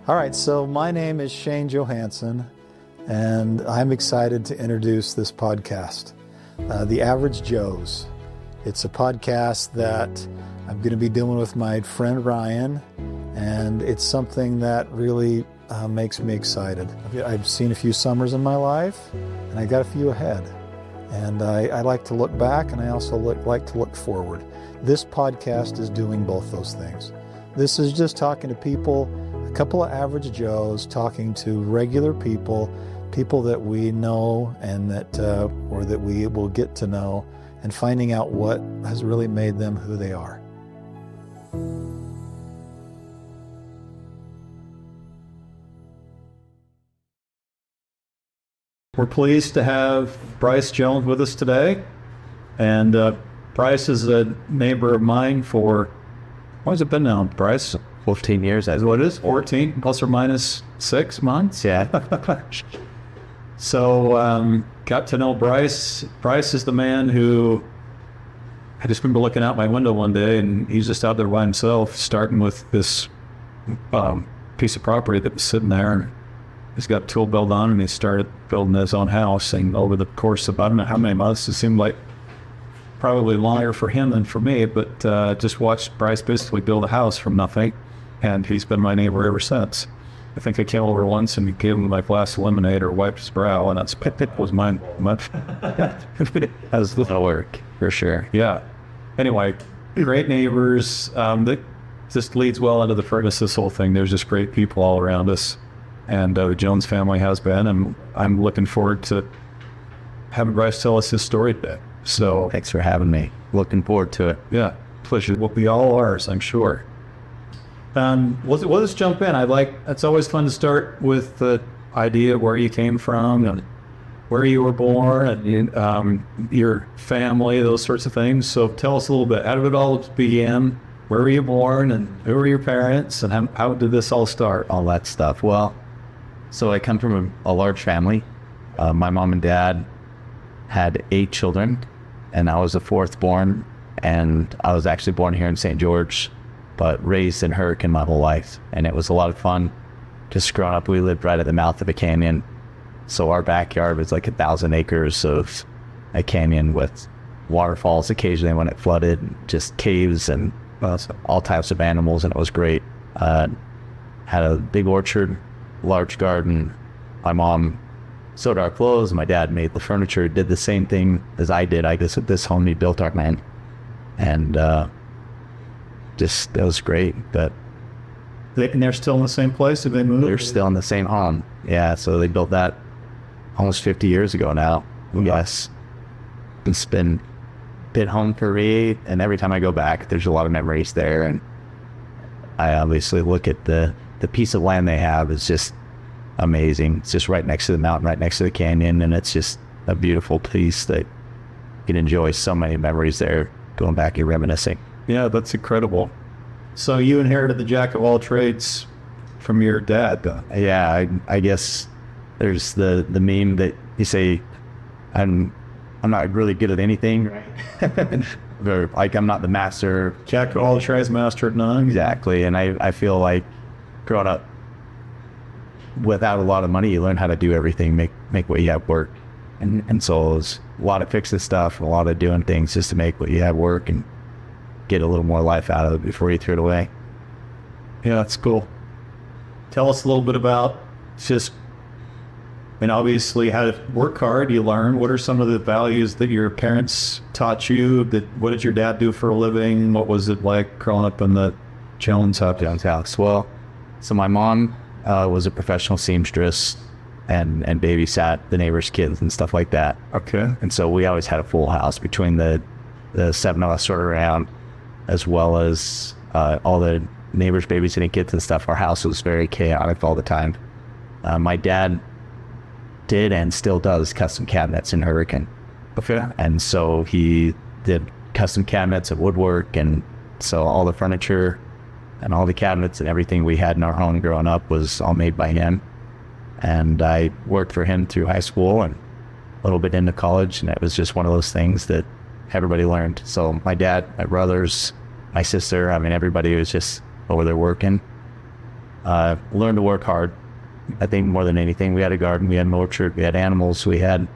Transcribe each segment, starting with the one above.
All right, so my name is Shane Johansson, and I'm excited to introduce this podcast, The Average Joes. It's a podcast that I'm going to be doing with my friend Ryan, and it's something that really makes me excited. I've seen a few summers in my life, and I got a few ahead. And I like to look back, and I also like to look forward. This podcast is doing both those things. This is just talking to people, a couple of average Joes, talking to regular people, people that we know and that or that we will get to know, and finding out what has really made them who they are. We're pleased to have Bryce Jones with us today. And Bryce is a neighbor of mine for, what has it been now, Bryce? 14 years. That's what it is? 14 plus or minus 6 months? Yeah. So got to know Bryce. Bryce is the man who, I just remember looking out my window one day and he's just out there by himself, starting with this piece of property that was sitting there. And he's got a tool belt on and he started building his own house. And over the course of, I don't know how many months, it seemed like probably longer for him than for me, but just watched Bryce basically build a house from nothing. And he's been my neighbor ever since. I think I came over once and gave him my glass of lemonade or wiped his brow, and that was mine. That's the work, for sure. Yeah. Anyway, great neighbors. That just leads well into the furnace, this whole thing. There's just great people all around us. And the Jones family has been, and I'm looking forward to having Bryce tell us his story today. So thanks for having me. Looking forward to it. Yeah, pleasure will be all ours, I'm sure. Let's jump in. It's always fun to start with the idea of where you came from and where you were born and your family, those sorts of things. So tell us a little bit. How did it all begin? Where were you born and who were your parents and how did this all start? All that stuff. Well, so I come from a large family. My mom and dad had 8 children and I was the 4th born, and I was actually born here in St. George, but raised in Hurricane my whole life. And it was a lot of fun just growing up. We lived right at the mouth of a canyon. So our backyard was like 1,000 acres of a canyon with waterfalls occasionally when it flooded, just caves and all types of animals, and it was great. Had a big orchard, large garden. My mom sewed our clothes, my dad made the furniture, did the same thing as I did. I guess at this home we built our man. And just, that was great. But and they're still in the same place? Have they moved? They're still in the same home. Yeah, so they built that almost 50 years ago now. Yes. It's been home for me, and every time I go back, there's a lot of memories there. And I obviously look at the piece of land they have is just amazing. It's just right next to the mountain, right next to the canyon, and it's just a beautiful piece that you can enjoy so many memories there, going back and reminiscing. Yeah, that's incredible. So you inherited the jack of all trades from your dad, though. Yeah, I guess there's the meme that you say, I'm not really good at anything, right? Like I'm not the master. Jack of all trades, master at none. Exactly, and I feel like growing up without a lot of money, you learn how to do everything, make what you have work. And so it was a lot of fixing stuff, a lot of doing things just to make what you have work and get a little more life out of it before you threw it away. Yeah, that's cool. Tell us a little bit about just, obviously how to work hard, you learn. What are some of the values that your parents taught you? What did your dad do for a living? What was it like growing up in the Jones house? Well, so my mom was a professional seamstress and babysat the neighbors' kids and stuff like that. Okay. And so we always had a full house between the 7 of us sort of around, as well as all the neighbors babysitting kids and stuff. Our house was very chaotic all the time. My dad did and still does custom cabinets in Hurricane. Okay. And so he did custom cabinets and woodwork, and so all the furniture and all the cabinets and everything we had in our home growing up was all made by him. And I worked for him through high school and a little bit into college, and it was just one of those things that everybody learned. So my dad, my brothers, my sister, everybody was just over there working. Learned to work hard. I think more than anything, we had a garden, we had an orchard, we had animals, we had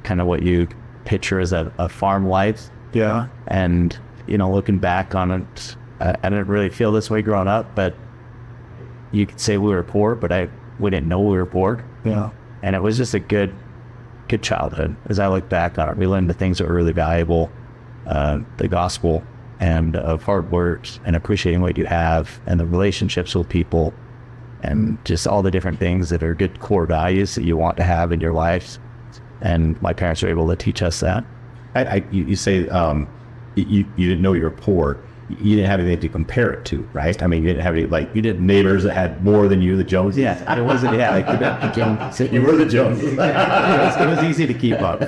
kind of what you picture as a farm life. Yeah. And, looking back on it, I didn't really feel this way growing up, but you could say we were poor, but we didn't know we were poor. Yeah. And it was just a good childhood. As I look back on it, we learned the things that were really valuable, the gospel and of hard work and appreciating what you have and the relationships with people and just all the different things that are good core values that you want to have in your life. And my parents were able to teach us that. You say you didn't know you were poor. You didn't have anything to compare it to, right? I mean, you didn't have any, you didn't neighbors that had more than you, the Joneses. Yeah, it wasn't, the Jones. You were the Joneses. It was easy to keep up.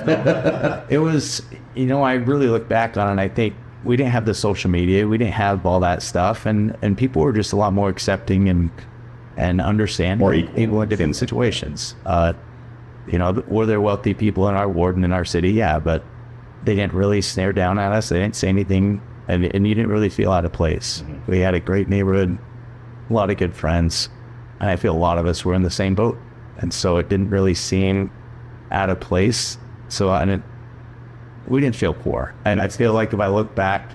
It was, I really look back on it and I think we didn't have the social media. We didn't have all that stuff. And people were just a lot more accepting and understanding more equal. People in different situations. Were there wealthy people in our ward and in our city? Yeah, but they didn't really snare down at us. They didn't say anything. And you didn't really feel out of place. Mm-hmm. We had a great neighborhood, a lot of good friends, and I feel a lot of us were in the same boat. And so it didn't really seem out of place. So we didn't feel poor. And I feel like if I look back,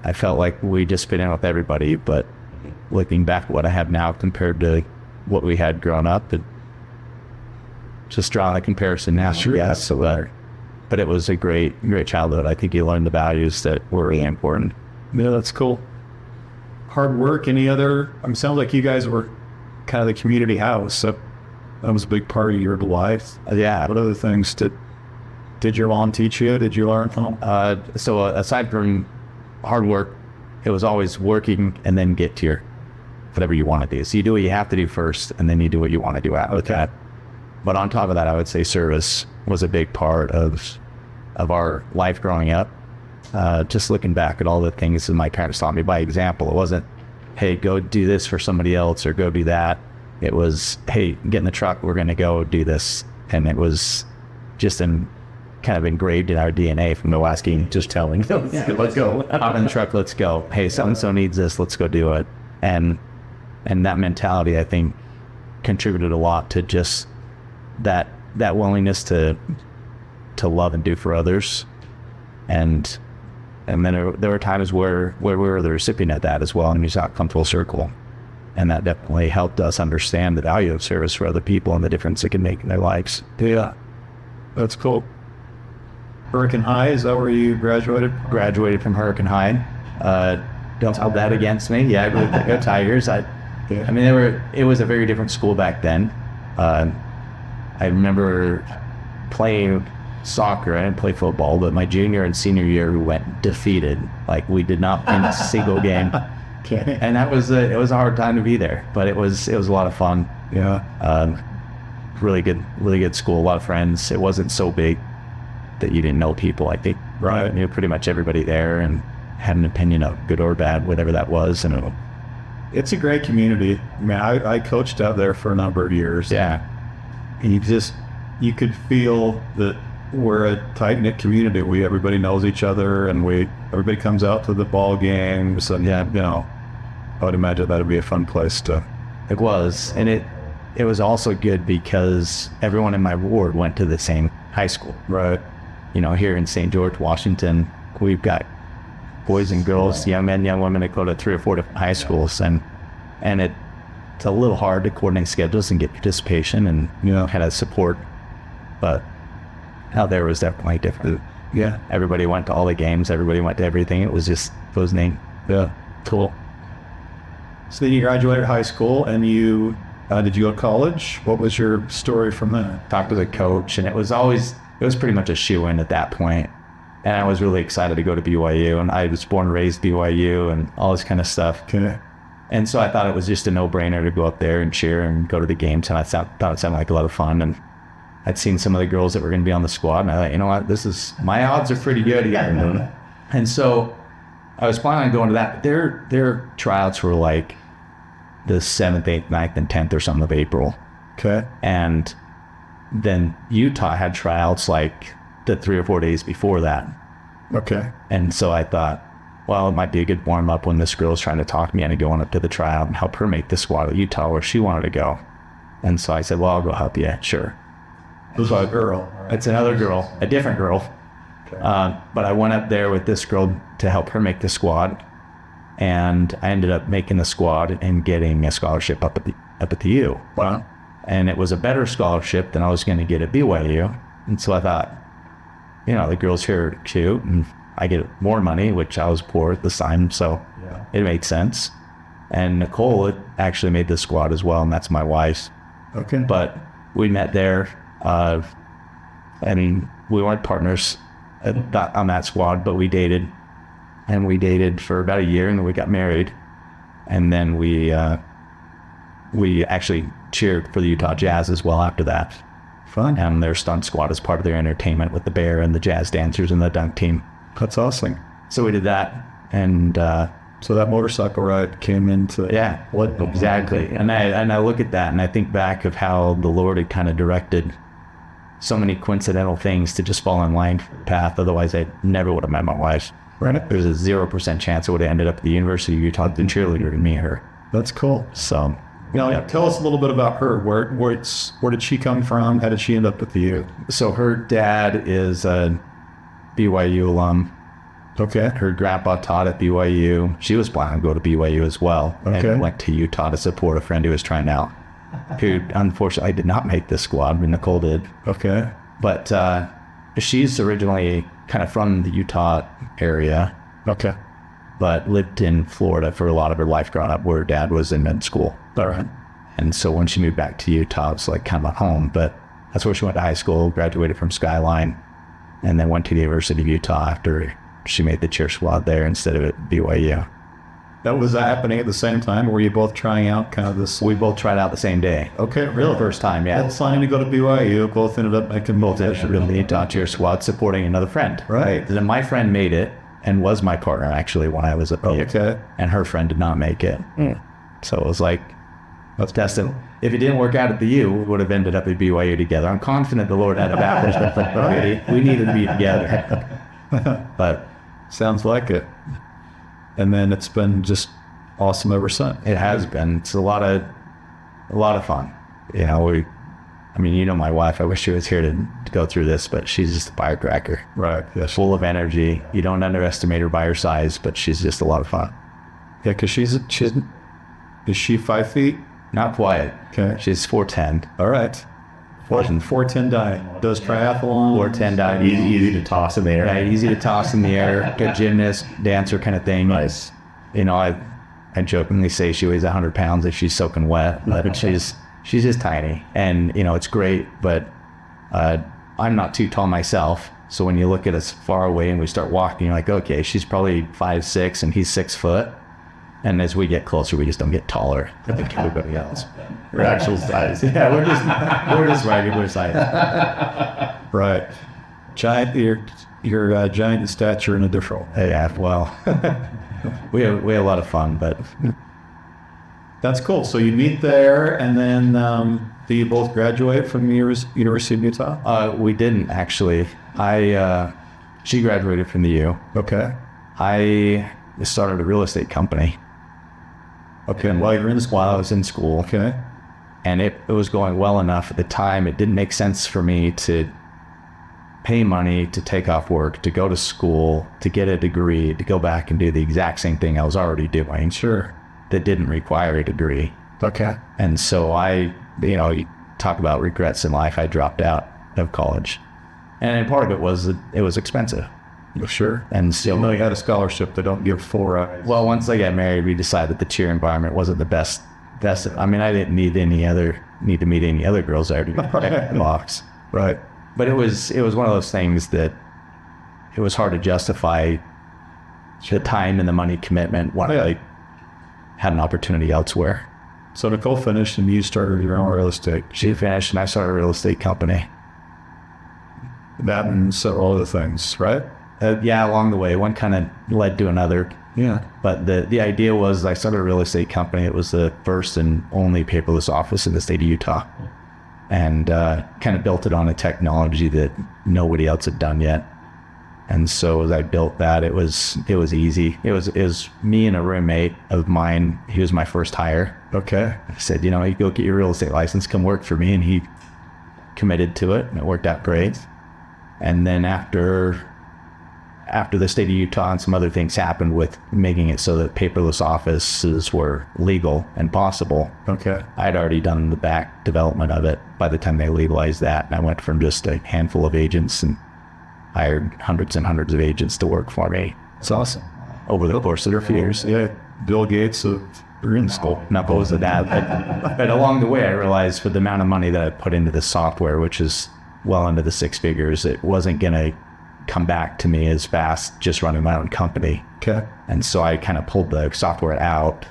I felt like we just fit in with everybody. But looking back at what I have now compared to what we had growing up, just drawing a comparison now. Sure. Yeah, so but it was a great childhood. I think you learned the values that were really important. Yeah, that's cool. Hard work. Any other? Sounds like you guys were kind of the community house. So that was a big part of your life. Yeah. What other things did your mom teach you? Did you learn from? So aside from hard work, it was always working and then get to your whatever you want to do. So you do what you have to do first, and then you do what you want to do after that. But on top of that, I would say service was a big part of our life growing up. Just looking back at all the things that my parents taught me by example. It wasn't, hey, go do this for somebody else or go do that. It was, hey, get in the truck, we're going to go do this. And it was just kind of engraved in our DNA from no asking, just telling, let's go. Hop in the truck, let's go. Hey, so-and-so needs this, let's go do it. And that mentality, I think, contributed a lot to just that willingness to love and do for others. And then there were times where we were the recipient of that as well, and we saw it come full circle. And that definitely helped us understand the value of service for other people and the difference it can make in their lives. Yeah, that's cool. Hurricane High, is that where you graduated? Graduated from Hurricane High. Don't hold that against me. Yeah, go Tigers. I mean, it was a very different school back then. I remember playing soccer. I didn't play football, but my junior and senior year we went defeated. Like, we did not win a single game. And it was a hard time to be there, but it was a lot of fun. Yeah. Really good school, a lot of friends. It wasn't so big that you didn't know people. I think I knew pretty much everybody there and had an opinion of good or bad, whatever that was. And it's a great community. I mean, I coached out there for a number of years. Yeah. And you could feel that we're a tight-knit community. Everybody knows each other, and everybody comes out to the ball games. And I would imagine that'd be a fun place to. It was, and it was also good because everyone in my ward went to the same high school. Right. Here in St. George, Washington, we've got boys and girls, young men, young women that go to 3 or 4 different high schools, and it's a little hard to coordinate schedules and get participation and kind of support, but out there was definitely different. Yeah, everybody went to all the games, everybody went to everything. It was neat. Yeah, cool. So then you graduated high school, and did you go to college? What was your story from that? Talked to the coach, and it was pretty much a shoe-in at that point. And I was really excited to go to BYU, and I was born and raised BYU and all this kind of stuff. Okay. And so I thought it was just a no-brainer to go up there and cheer and go to the games, and I thought it sounded like a lot of fun. And I'd seen some of the girls that were going to be on the squad, and I thought, you know what, my odds are pretty good. And so I was planning on going to that. Their tryouts were like the 7th, 8th, 9th, and 10th or something of April. Okay. And then Utah had tryouts like the 3 or 4 days before that. Okay. And so I thought, well, it might be a good warm up when this girl's trying to talk me into going up to the tryout and help her make the squad at Utah where she wanted to go. And so I said, well, I'll go help you. Sure. It was a girl. It's another girl, a different girl. But I went up there with this girl to help her make the squad. And I ended up making the squad and getting a scholarship up at the U. Wow. And it was a better scholarship than I was going to get at BYU. And so I thought, you know, the girls here are cute and I get more money, which I was poor at the time. So it made sense. And Nicole actually made the squad as well. And that's my wife. Okay. But we met there. And we weren't partners on that squad, but we dated. And we dated for about a year, and then we got married. And then we actually cheered for the Utah Jazz as well after that. Fun. And their stunt squad as part of their entertainment with the bear and the jazz dancers and the dunk team. That's awesome. So we did that. And so that motorcycle ride came into what exactly. And I look at that and I think back of how the Lord had kind of directed so many coincidental things to just fall in line for the path. Otherwise, I never would have met my wife. Right. There's a 0% chance I would have ended up at the University of Utah, the cheerleader, to meet her. That's cool. So, now, tell us a little bit about her. Where did she come from? How did she end up at the U? So her dad is a BYU alum. Okay. Her grandpa taught at BYU. She was planning to go to BYU as well. Okay. And went to Utah to support a friend who was trying out, who unfortunately did not make the squad, but Nicole did. Okay. But she's originally kind of from the Utah area. Okay. But lived in Florida for a lot of her life growing up, where her dad was in med school. All right. And so when she moved back to Utah, it was like kind of a home. But that's where she went to high school, graduated from Skyline, and then went to the University of Utah after she made the cheer squad there instead of at BYU. That was happening at the same time? Or were you both trying out kind of this? We both tried out the same day. Okay, really? First time, yeah. Both planning to go to BYU, both ended up making Both ended up in the Utah cheer squad supporting another friend. Right. Then my friend made it and was my partner actually when I was at BYU. Okay. And her friend did not make it. So it was like, let's test it. If it didn't work out at the U, we would have ended up at BYU together. I'm confident the Lord had a baptism. We needed to be together. But sounds like it. And then it's been just awesome ever since. It has been. It's a lot of fun. You know, you know my wife. I wish she was here to go through this, but she's just a firecracker. Right. Yes. Full of energy. You don't underestimate her by her size, but she's just a lot of fun. Yeah, because is she 5 feet? Not quite. Okay. She's 4'10". All right. 4'10" dive. Does triathlon. 4'10" dive. Easy to toss in the air. Yeah, easy to toss in the air. Good gymnast, dancer kind of thing. Nice. You know, I jokingly say she weighs 100 pounds if she's soaking wet, but she's just tiny. And, you know, it's great, but I'm not too tall myself. So when you look at us far away and we start walking, you're like, okay, she's probably 5'6" and he's 6 foot. And as we get closer, we just don't get taller than everybody else. We're actual size. Yeah, we're just regular size. Right. Giant. You're giant in stature in a different way. Yeah, well, we have a lot of fun, but that's cool. So you meet there, and then do you both graduate from the University of Utah? We didn't actually. She graduated from the U. Okay. I started a real estate company. Okay. And while I was in school. Okay. And it was going well enough at the time. It didn't make sense for me to pay money to take off work, to go to school, to get a degree, to go back and do the exact same thing I was already doing. Sure. That didn't require a degree. Okay. And so you talk about regrets in life. I dropped out of college. And part of it was that it was expensive. Sure. And so, even though you had a scholarship, they don't give full rides. Well, once I got married, we decided that the cheer environment wasn't the best. I mean, I didn't need to meet any other girls I already checked the box. Right. But it was one of those things that it was hard to justify the time and the money commitment when I had an opportunity elsewhere. So Nicole finished and you started your own real estate. She finished and I started a real estate company. That and several other things, right? Yeah, along the way, one kind of led to another. Yeah. But the idea was I started a real estate company. It was the first and only paperless office in the state of Utah. And kind of built it on a technology that nobody else had done yet. And so as I built that, it was easy. It was me and a roommate of mine. He was my first hire. Okay. I said, you go get your real estate license, come work for me. And he committed to it, and it worked out great. And then after the state of Utah and some other things happened with making it so that paperless offices were legal and possible. Okay. I'd already done the back development of it by the time they legalized that. And I went from just a handful of agents and hired hundreds and hundreds of agents to work for me. It's awesome. Over the course of a few years. Yeah. Bill Gates of green school. Not opposed to that, but along the way I realized for the amount of money that I put into the software, which is well into the six figures, it wasn't going to come back to me as fast just running my own company. Okay. And so I kind of pulled the software out,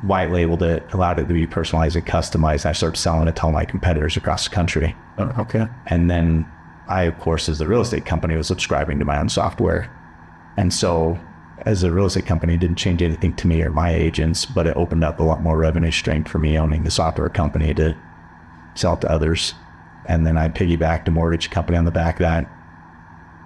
white labeled it, allowed it to be personalized and customized. I started selling it to all my competitors across the country. Okay. And then I, of course, as the real estate company, was subscribing to my own software. And so as a real estate company, it didn't change anything to me or my agents, but it opened up a lot more revenue stream for me owning the software company to sell it to others. And then I piggybacked a mortgage company on the back of that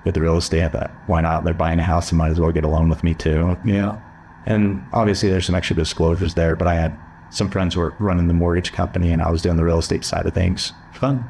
with the real estate. I thought, why not? They're buying a house, they might as well get a loan with me too. Yeah. And obviously there's some extra disclosures there, but I had some friends who were running the mortgage company and I was doing the real estate side of things. Fun.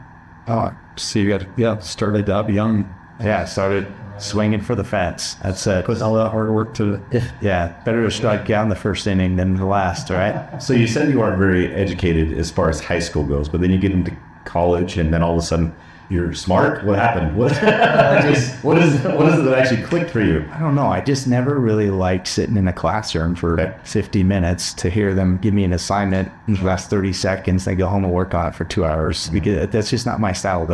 So you started out young. Yeah, I started swinging for the fence. That's it. Put all that hard work to Yeah, better to strike out in the first inning than the last, right? So you said you weren't very educated as far as high school goes, but then you get into college and then all of a sudden you're smart. What happened? What is it that actually clicked for you? I don't know. I just never really liked sitting in a classroom for 50 minutes to hear them give me an assignment in the last 30 seconds. They go home and work on it for 2 hours. Because that's just not my style.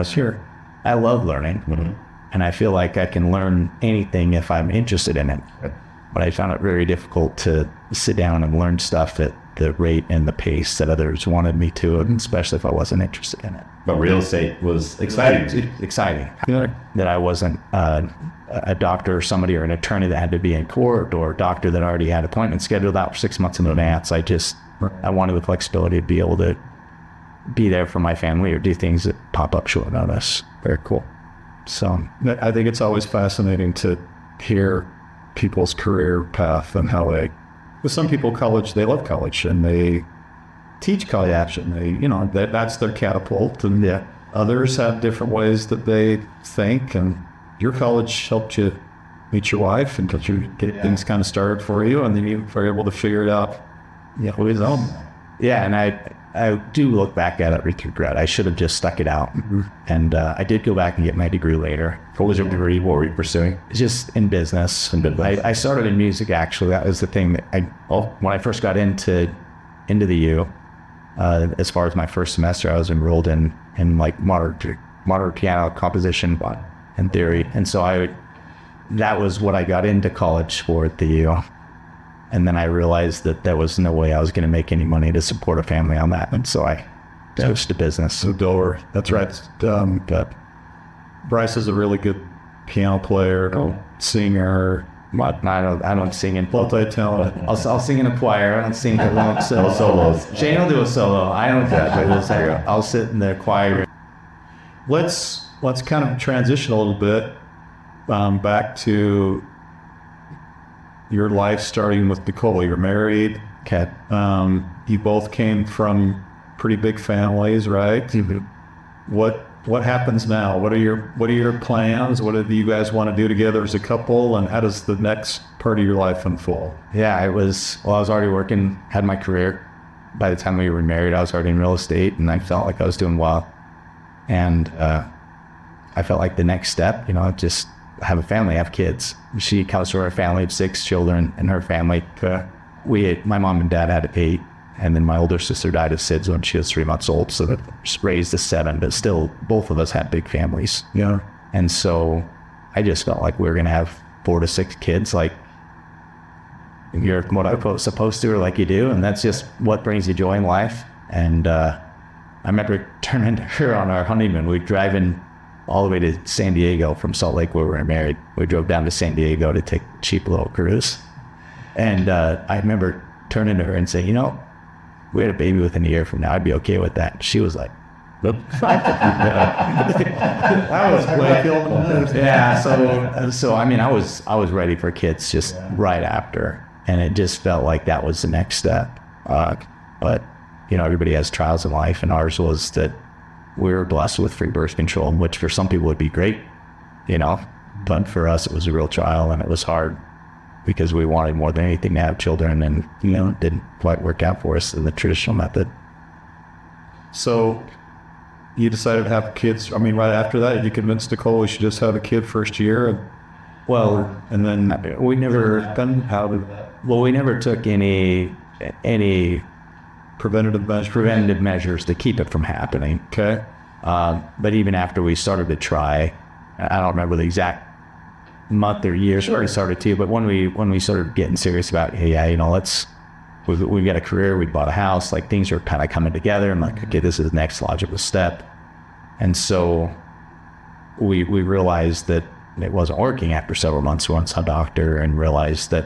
I love learning. Mm-hmm. And I feel like I can learn anything if I'm interested in it. But I found it very difficult to sit down and learn stuff at the rate and the pace that others wanted me to, especially if I wasn't interested in it. But real estate was exciting. Exciting. Yeah. That I wasn't a doctor or somebody or an attorney that had to be in court, or a doctor that already had appointments scheduled out for 6 months in advance. I wanted the flexibility to be able to be there for my family or do things that pop up short notice. Very cool. So I think it's always fascinating to hear people's career path and how with some people, they love college and they teach college and that's their catapult. And others have different ways that they think. And your college helped you meet your wife and get things kind of started for you, and then you were able to figure it out. Yeah, on his own. Yeah, and I do look back at it with regret. I should have just stuck it out. Mm-hmm. And I did go back and get my degree later. What was your degree? What were you pursuing? Just in business. I started in music, actually. That was the thing that when I first got into the U, as far as my first semester, I was enrolled in like modern piano composition and theory. And so that was what I got into college for at the U. And then I realized that there was no way I was going to make any money to support a family on that. And so I switched to business. So Dover. That's right. But Bryce is a really good piano player, singer. I don't sing in multi-talented. I'll sing in a choir. I don't sing alone. Solos. Shane will do a solo. I don't do that. I'll sit in the choir. Let's kind of transition a little bit back to your life starting with Nicole. You're married. Okay. You both came from pretty big families, right? Mm-hmm. What happens now? What are your plans? What do you guys want to do together as a couple? And how does the next part of your life unfold? Yeah, I was already working, had my career. By the time we were married, I was already in real estate, and I felt like I was doing well. And I felt like the next step, just have a family, have kids. She comes from a family of 6 children, and her family, my mom and dad had 8, and then my older sister died of SIDS when she was 3 months old, so that raised to 7, but still both of us had big families. Yeah. And so I just felt like we were going to have 4 to 6 kids, like you're what I supposed to, or like you do, and that's just what brings you joy in life. And I remember turning to her on our honeymoon. We were driving all the way to San Diego from Salt Lake where we were married. We drove down to San Diego to take a cheap little cruise. And I remember turning to her and saying, we had a baby within a year from now. I'd be okay with that. She was like, That was way Yeah. So I mean, I was ready for kids just right after, and it just felt like that was the next step. But you know, everybody has trials in life, and ours was that we were blessed with free birth control, which for some people would be great, you know, but for us it was a real trial, and it was hard because we wanted more than anything to have children, and you know, it didn't quite work out for us in the traditional method. So you decided to have kids. I mean, right after that, you convinced Nicole we should just have a kid first year. Well, And then we never, how did that? well, we never took any Preventative measures. preventative measures to keep it from happening. Okay. But even after we started to try, I don't remember the exact month or years where we started to, but when we started getting serious about, hey, yeah, you know, we've got a career, we bought a house, like things are kind of coming together. I'm like, okay, this is the next logical step. And so we realized that it wasn't working after several months. We went to a doctor and realized that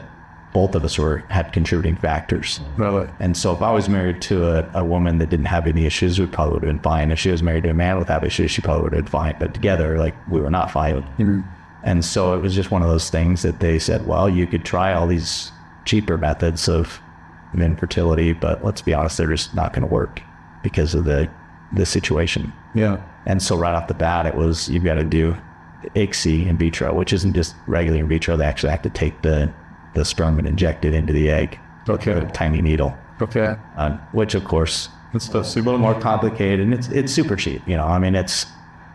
both of us had contributing factors. Really? And so if I was married to a woman that didn't have any issues, we probably would have been fine. If she was married to a man without issues, she probably would have been fine. But together, like, we were not fine. Mm-hmm. And so it was just one of those things that they said, well, you could try all these cheaper methods of infertility, but let's be honest, they're just not going to work because of the situation. Yeah. And so right off the bat, it was, you've got to do ICSI in vitro, which isn't just regular in vitro. They actually have to take the sperm and inject it into the egg. Okay. With a tiny needle. Okay. Which of course, It's it's a little more complicated, and it's super cheap. You know, I mean,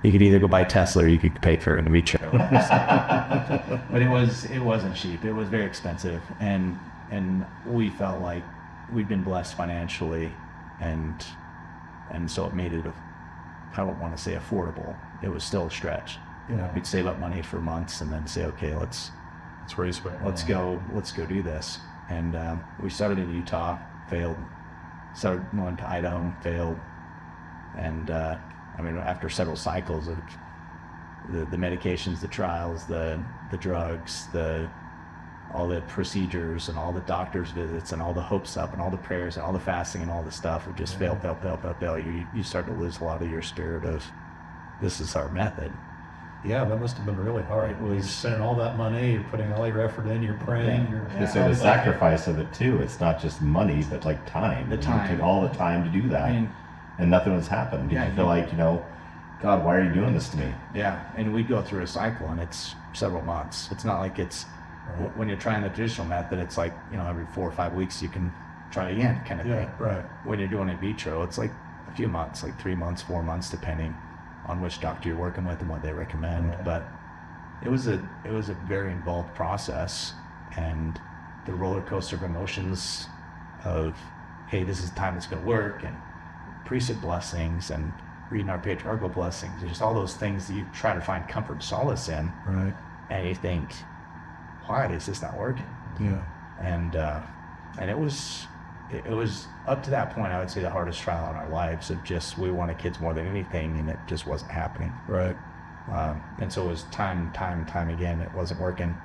you could either go buy Tesla or you could pay for it in vitro. But it wasn't cheap. It was very expensive, and we felt like we'd been blessed financially, and so it made it, I don't want to say affordable. It was still a stretch. Yeah. We'd save up money for months and then say, okay, let's go do this. And we started in Utah, failed. Started going to Idaho, failed. And I mean, after several cycles of the medications, the trials, the drugs, all the procedures and all the doctor's visits and all the hopes up and all the prayers and all the fasting and all the stuff, it just fail. You start to lose a lot of your spirit of, this is our method. Yeah, that must have been really hard. You're spending all that money, you're putting all your effort in, you're praying. So the sacrifice of it too, it's not just money, but like time. The time. You took all the time to do that. And nothing was happening. Did you feel like, God, why are you doing this to me? Yeah, and we go through a cycle, and it's several months. It's not like it's, when you're trying the traditional method, it's like, every 4 or 5 weeks you can try again kind of thing. Right. When you're doing in vitro, it's like a few months, like 3 months, 4 months, depending on which doctor you're working with and what they recommend. Right. But it was a very involved process, and the roller coaster of emotions of, hey, this is the time it's going to work, and priesthood blessings and reading our patriarchal blessings, just all those things that you try to find comfort and solace in. Right. And you think, why is this not working? Yeah. And it was up to that point, I would say, the hardest trial in our lives of just, we wanted kids more than anything, and it just wasn't happening. Right. And so it was time again, it wasn't working.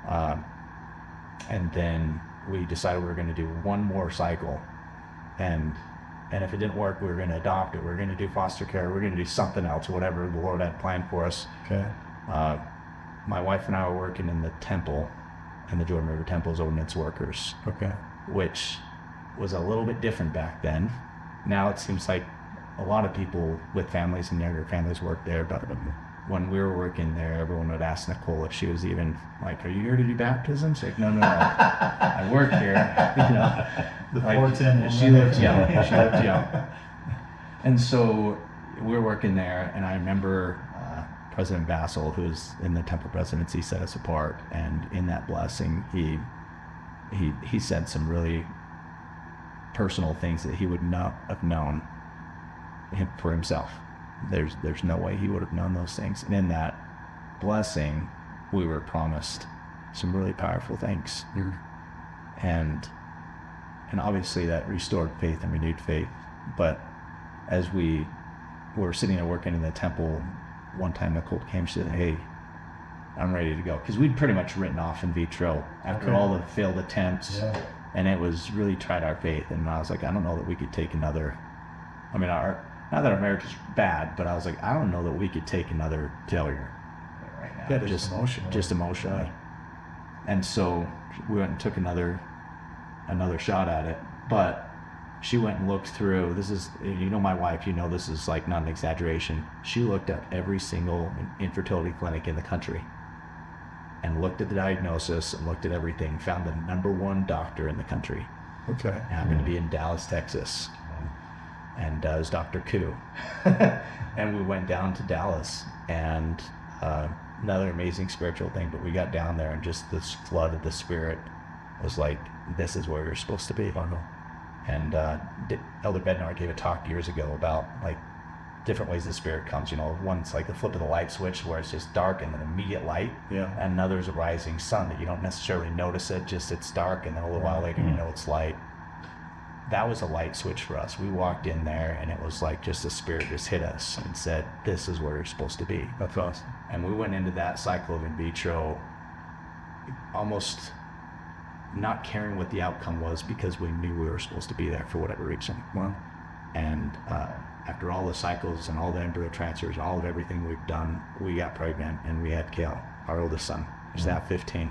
And then we decided we were going to do one more cycle, and if it didn't work, we were going to adopt it. We were going to do foster care. We were going to do something else, whatever the Lord had planned for us. Okay. My wife and I were working in the temple, in the Jordan River Temple as ordinance workers. Okay. Which was a little bit different back then. Now it seems like a lot of people with families and younger families work there, but when we were working there, everyone would ask Nicole if she was even like, are you here to do baptisms? Like, no. I work here. The like, 410. She looked young. And so we were working there, and I remember President Vassal, who's in the temple presidency, set us apart, and in that blessing, he said some really personal things that he would not have known for himself. There's no way he would have known those things. And in that blessing, we were promised some really powerful things. And obviously that restored faith and renewed faith. But as we were sitting there working in the temple, one time Nicole came, she said, hey, I'm ready to go. Because we'd pretty much written off in vitro after all the failed attempts. Yeah. And it was really tried our faith. And I was like, I don't know that we could take another. I mean, our not that our marriage is bad, but I was like, I don't know that we could take another failure right now. Yeah, just emotionally. And so we went and took another shot at it. But she went and looked through, this is, you know, my wife, you know, this is like not an exaggeration. She looked at every single infertility clinic in the country and looked at the diagnosis and looked at everything, found the #1 doctor in the country. Okay. Happened to be in Dallas, Texas. And it was Dr. Koo. And we went down to Dallas, and another amazing spiritual thing, but we got down there and just this flood of the Spirit was like, this is where you're supposed to be. And Elder Bednar gave a talk years ago about like different ways the Spirit comes. You know, one's like the flip of the light switch where it's just dark and then immediate light. Yeah. And another is a rising sun that you don't necessarily notice it, just it's dark, and then a little while later you know it's light. That was a light switch for us. We walked in there and it was like just the Spirit just hit us and said, this is where you're supposed to be. That's awesome. And we went into that cycle of in vitro almost not caring what the outcome was because we knew we were supposed to be there for whatever reason. Wow. And after all the cycles and all the embryo transfers, all of everything we've done, we got pregnant and we had Kale, our oldest son, who's now 15.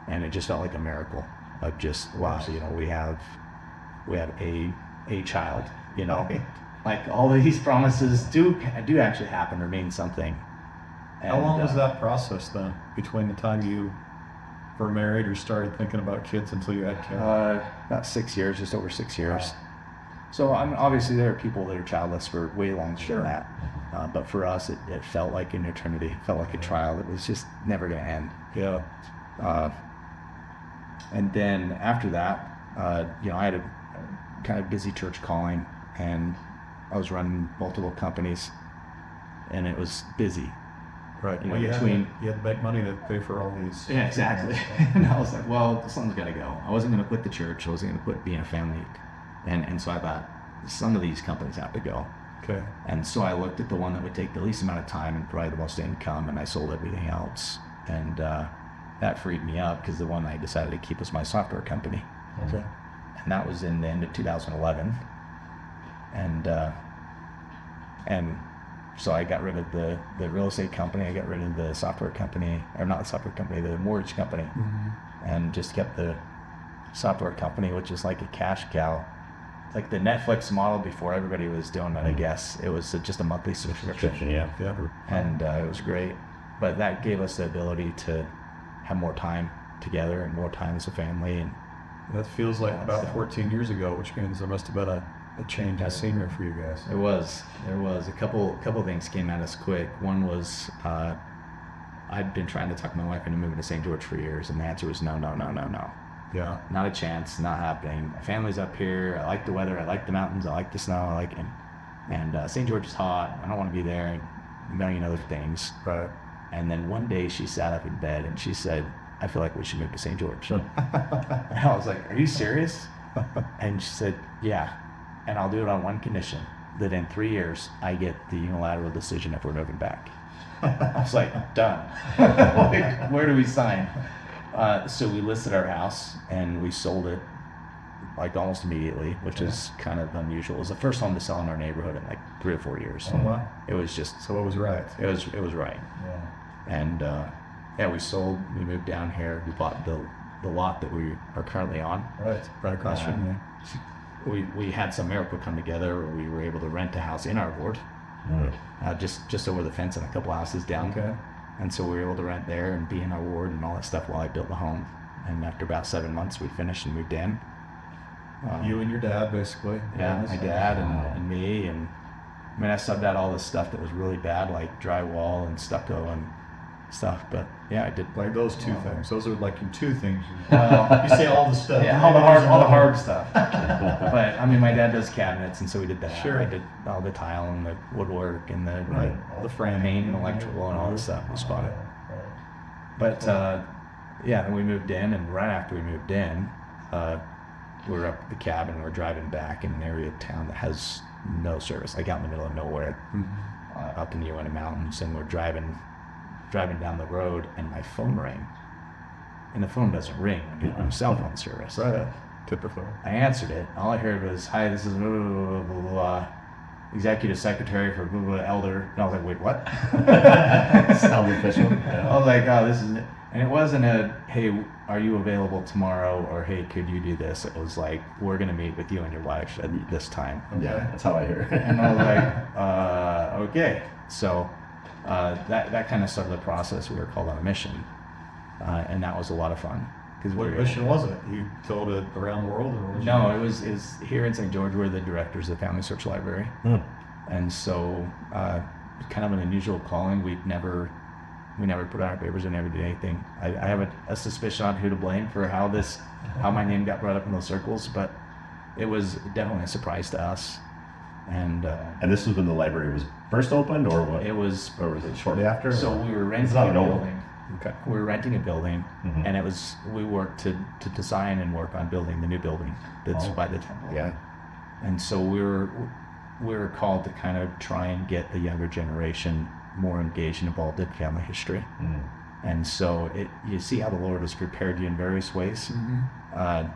And it just felt like a miracle of just, wow, you know, we have a child, you know, like all of these promises do actually happen or mean something. And, how long was that process then, between the time you were married or started thinking about kids until you had kids? About 6 years, just over 6 years. So obviously there are people that are childless for way longer than that. But for us, it felt like an eternity. It felt like a trial that was just never going to end. Yeah. And then after that, you know, I had a kind of busy church calling, and I was running multiple companies, and it was busy. Right. You know, well, you between had to make money to pay for all these. Yeah, exactly. And I was like, well, something's got to go. I wasn't going to quit the church. I wasn't going to quit being a family. And so I thought, some of these companies have to go. Okay. And so I looked at the one that would take the least amount of time and provide the most income, and I sold everything else. And that freed me up because the one I decided to keep was my software company. Okay. And that was in the end of 2011. And so I got rid of the real estate company, I got rid of the software company, or not the software company, the mortgage company, and just kept the software company, which is like a cash cow. It's like the Netflix model before everybody was doing it, I guess. It was just a monthly subscription. Yeah. And it was great. But that gave us the ability to have more time together and more time as a family. And that feels like about 14 years ago, which means there must have been a change in scenery for you guys. There was a couple things came at us quick. One was I'd been trying to talk my wife into moving to St. George for years, and the answer was no. Yeah. Not a chance, not happening. My family's up here. I like the weather. I like the mountains. I like the snow. I like it. And St. George is hot. I don't want to be there. And a million other things. Right. And then one day she sat up in bed and she said, I feel like we should move to St. George. And I was like, are you serious? And she said, yeah. And I'll do it on one condition, that in 3 years, I get the unilateral decision if we're moving back. I was like, done. Like, where do we sign? So we listed our house and we sold it like almost immediately, which is kind of unusual. It was the first home to sell in our neighborhood in like 3 or 4 years. Oh, wow. It was just... So it was right. It was right. Yeah. And yeah, we sold, we moved down here, we bought the lot that we are currently on. Right across from me. We had some miracle come together where we were able to rent a house in our ward, just over the fence and a couple houses down. Okay. And so we were able to rent there and be in our ward and all that stuff while I built the home. And after about 7 months, we finished and moved in. You and your dad, basically. Yeah, my dad and me. And I mean, I subbed out all the stuff that was really bad, like drywall and stucco and stuff. But yeah, I did. Like those two things. Those are like your two things. Well, you say all the stuff. Yeah, all the hard stuff. But I mean, my dad does cabinets, and so we did that. Sure. I did all the tile and the woodwork and the All the framing and electrical and all this stuff. It was fun. But yeah, then we moved in, and right after we moved in, we were up at the cabin. We're driving back in an area of town that has no service, like out in the middle of nowhere, up in the Uinta Mountains, and we're driving down the road, and my phone rang. And the phone doesn't ring when you have cell phone service. Right. Typical. I answered it. All I heard was, "Hi, this is blah, blah, blah, blah. executive secretary for Google Elder. And I was like, wait, what? Sounds official. Yeah. I was like, oh, this is, and it wasn't a, hey, are you available tomorrow? Or, hey, could you do this? It was like, we're going to meet with you and your wife at this time. Yeah, that's how I hear it. And I was like, okay. So that kind of started the process. We were called on a mission. And that was a lot of fun. What mission was it? You told it around the world? Or no, it was here in St. George. We're the directors of the Family Search Library. And so kind of an unusual calling. We never put out our papers, we never did anything. I have a suspicion on who to blame for how my name got brought up in those circles, but it was definitely a surprise to us. And this was when the library was first opened, or what? It was, or was it shortly after? So we were renting a building. Okay. We were renting a building, and we worked to design and work on building the new building that's by the temple. Yeah. And so we were called to kind of try and get the younger generation more engaged and involved in family history. And so you see how the Lord has prepared you in various ways. I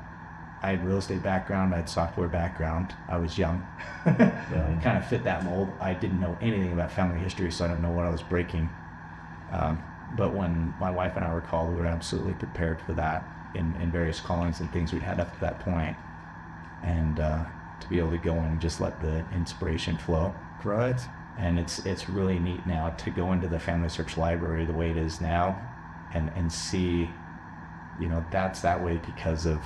had real estate background, I had software background, I was young. Kind of fit that mold. I didn't know anything about family history, so I don't know what I was breaking. But when my wife and I were called, we were absolutely prepared for that in various callings and things we'd had up to that point. And to be able to go in and just let the inspiration flow. Right. And it's really neat now to go into the Family Search Library the way it is now and see, that's that way because of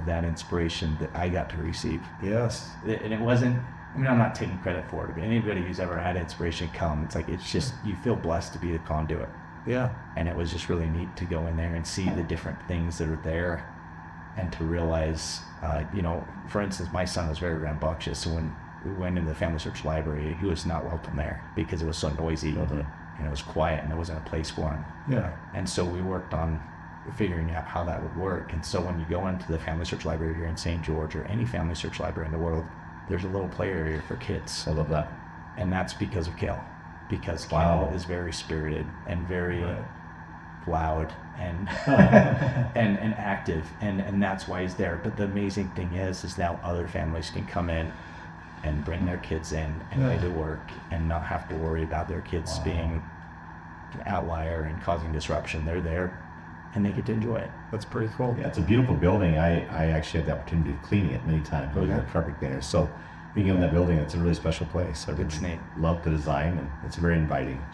that inspiration that I got to receive. Yes. And it wasn't, I'm not taking credit for it, but anybody who's ever had inspiration come, it's just, you feel blessed to be the conduit. Yeah. And it was just really neat to go in there and see the different things that are there and to realize, for instance, my son was very rambunctious. So when we went into the Family Search Library, he was not welcome there because it was so noisy and it was quiet and there wasn't a place for him. Yeah. And so we worked on figuring out how that would work. And so when you go into the Family Search Library here in St. George or any Family Search Library in the world, there's a little play area for kids. I love that. And that's because of Kale. Because Kale is very spirited and very loud and and active, and that's why he's there. But the amazing thing is now other families can come in and bring their kids in and they do work and not have to worry about their kids being an outlier and causing disruption. They're there and they get to enjoy it. That's pretty cool. Yeah, it's a beautiful building. I actually had the opportunity of cleaning it many times. We had carpet cleaners. So being in that building, it's a really special place. I It's neat. love the design, and it's very inviting.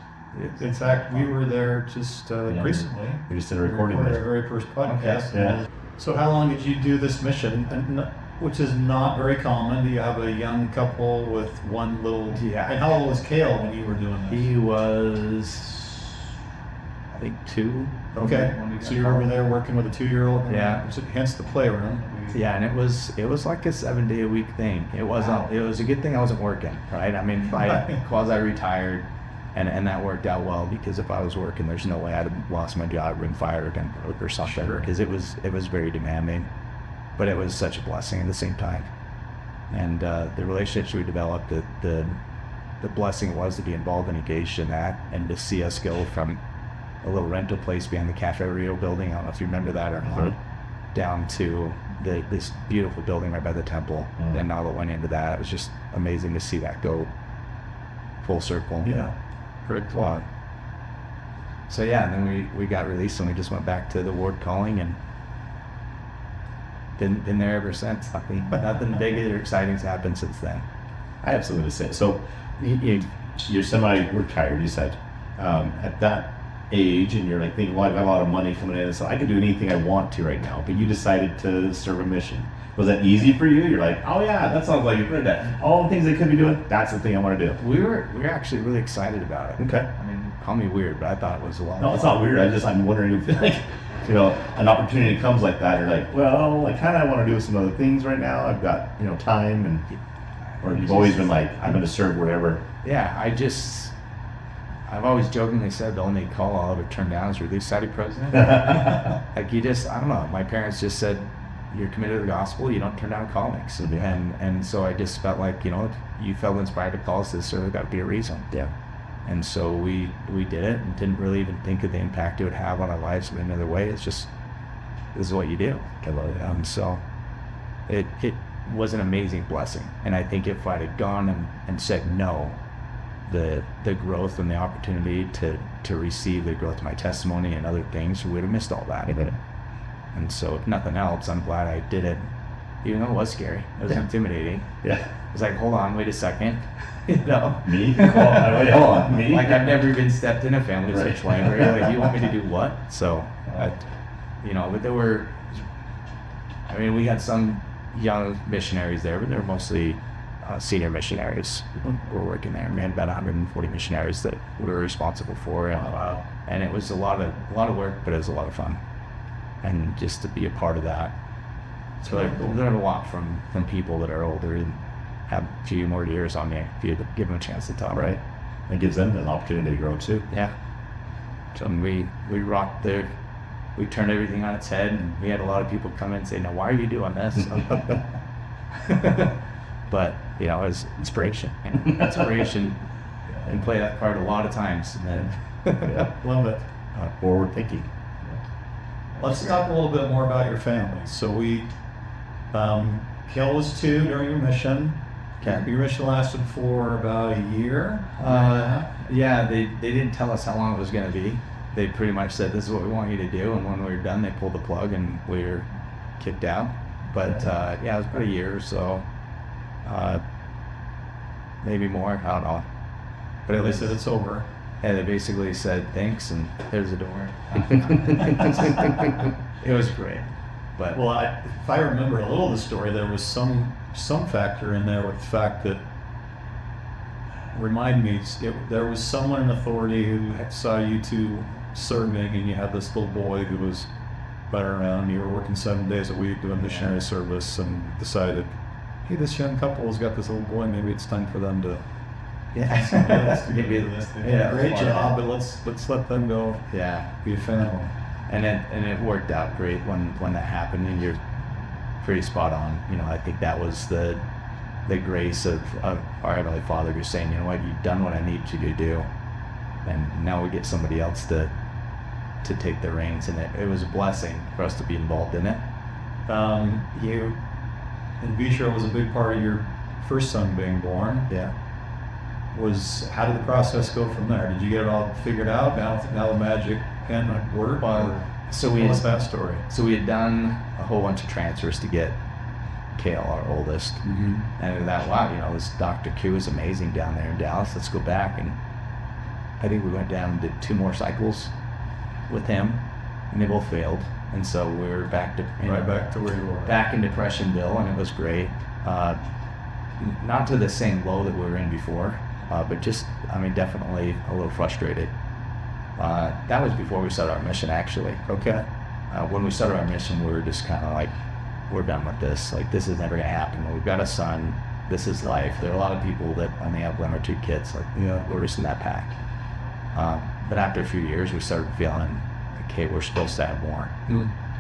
In fact, we were there just recently. We just did a recording Our there. very first podcast. Yeah. So how long did you do this mission? And which is not very common. You have a young couple with one little... Yeah. And how old was Kale when you were doing this? He was, I think, 2. Okay, so you were over there working with a 2-year-old? Yeah. Hence the playroom. Yeah, and it was like a 7-day-a-week thing. It wasn't. It was a good thing I wasn't working, right? I quasi-retired, and that worked out well because if I was working, there's no way I'd have lost my job, been fired, or something. Because it was very demanding, but it was such a blessing at the same time. And the relationships we developed, the blessing was to be involved and engaged in that, and to see us go from a little rental place behind the Cafe Rio building. I don't know if you remember that or not. Down to this beautiful building right by the temple, and now that went into that, it was just amazing to see that go full circle. Yeah, pretty cool. So and then we got released and we just went back to the ward calling and been there ever since. Nothing big or exciting has happened since then. I absolutely say so. You're semi-retired, you said. At that age, and you're like thinking, well, I've got a lot of money coming in, so I can do anything I want to right now. But you decided to serve a mission. Was that easy for you? You're like, oh yeah, that sounds like you've heard that. All the things they could be doing, that's the thing I want to do. We were actually really excited about it. Okay. Call me weird, but I thought it was a lot. No, it's not weird. I'm wondering if an opportunity comes like that. You're like, well, I kind of want to do some other things right now. I've got time, or you've always been like, I'm going to serve wherever. Yeah, I've always jokingly said the only call I'll ever turn down is release Saudi president. I don't know. My parents just said, you're committed to the gospel, you don't turn down callings. And so I just felt like, you felt inspired to call us this, so there's got to be a reason. Yeah. And so we did it and didn't really even think of the impact it would have on our lives in another way. It's just, this is what you do. I love it. So it was an amazing blessing. And I think if I'd have gone and said no, the growth and the opportunity to receive the growth of my testimony and other things, we would have missed all that. And so if nothing else, I'm glad I did it, even though it was scary. It was intimidating. Yeah. It was like, hold on, wait a second. You know? Me? Hold on, me? Like, I've never even stepped in a family situation where you're like, you want me to do what? So, but there were, we had some young missionaries there, but they were mostly senior missionaries who were working there. We had about 140 missionaries that we were responsible for. And, and it was a lot of work, but it was a lot of fun. And just to be a part of that. So I learned a lot from people that are older and have a few more years on me if you give them a chance to talk. Right. It gives them an opportunity to grow too. Yeah. So we rocked there. We turned everything on its head, and we had a lot of people come in and say, "Now, why are you doing this?" But it was inspiration, and play that card a lot of times. And then, Love it. Forward thinking. Let's talk a little bit more about your family. So Kel was 2 during your mission. Okay. Your mission lasted for about a year. Yeah, they didn't tell us how long it was going to be. They pretty much said, "This is what we want you to do," and when we were done, they pulled the plug and we were kicked out. But it was about a year or so, maybe more. I don't know. But at least said it's over. Yeah, they basically said thanks, and there's the door. It was great. But Well, if I remember a little of the story, there was some factor in there with the fact that, remind me, there was someone in authority who saw you 2 serving, and you had this little boy who was running around. You were working 7 days a week doing missionary service, and decided, hey, this young couple has got this little boy. Maybe it's time for them to. Great job, but let's let them go. Yeah, Be a family. and it worked out great when that happened, and you're pretty spot on. I think that was the grace of our Heavenly Father, who's saying, you know what, you've done what I need you to do, and now we get somebody else to take the reins, and it was a blessing for us to be involved in it. You and Bishra was a big part of your first son being born. Yeah. How did the process go from there? Did you get it all figured out? Now the magic pen worked? So Tell us that story. So we had done a whole bunch of transfers to get Kale, our oldest, and that this Dr. Q is amazing down there in Dallas. Let's go back, and I think we went down and did 2 more cycles with him, and they both failed, and so we were back to back to where you were. Back in Depressionville, and it was great. Not to the same low that we were in before, but just definitely a little frustrated. That was before we started our mission, actually. Okay. When we started our mission, we were just kind of like, we're done with this. Like, this is never gonna happen. We've got a son. This is life. There are a lot of people that only have 1 or 2 kids. Like, we're just in that pack. But after a few years, we started feeling, okay, we're supposed to have more.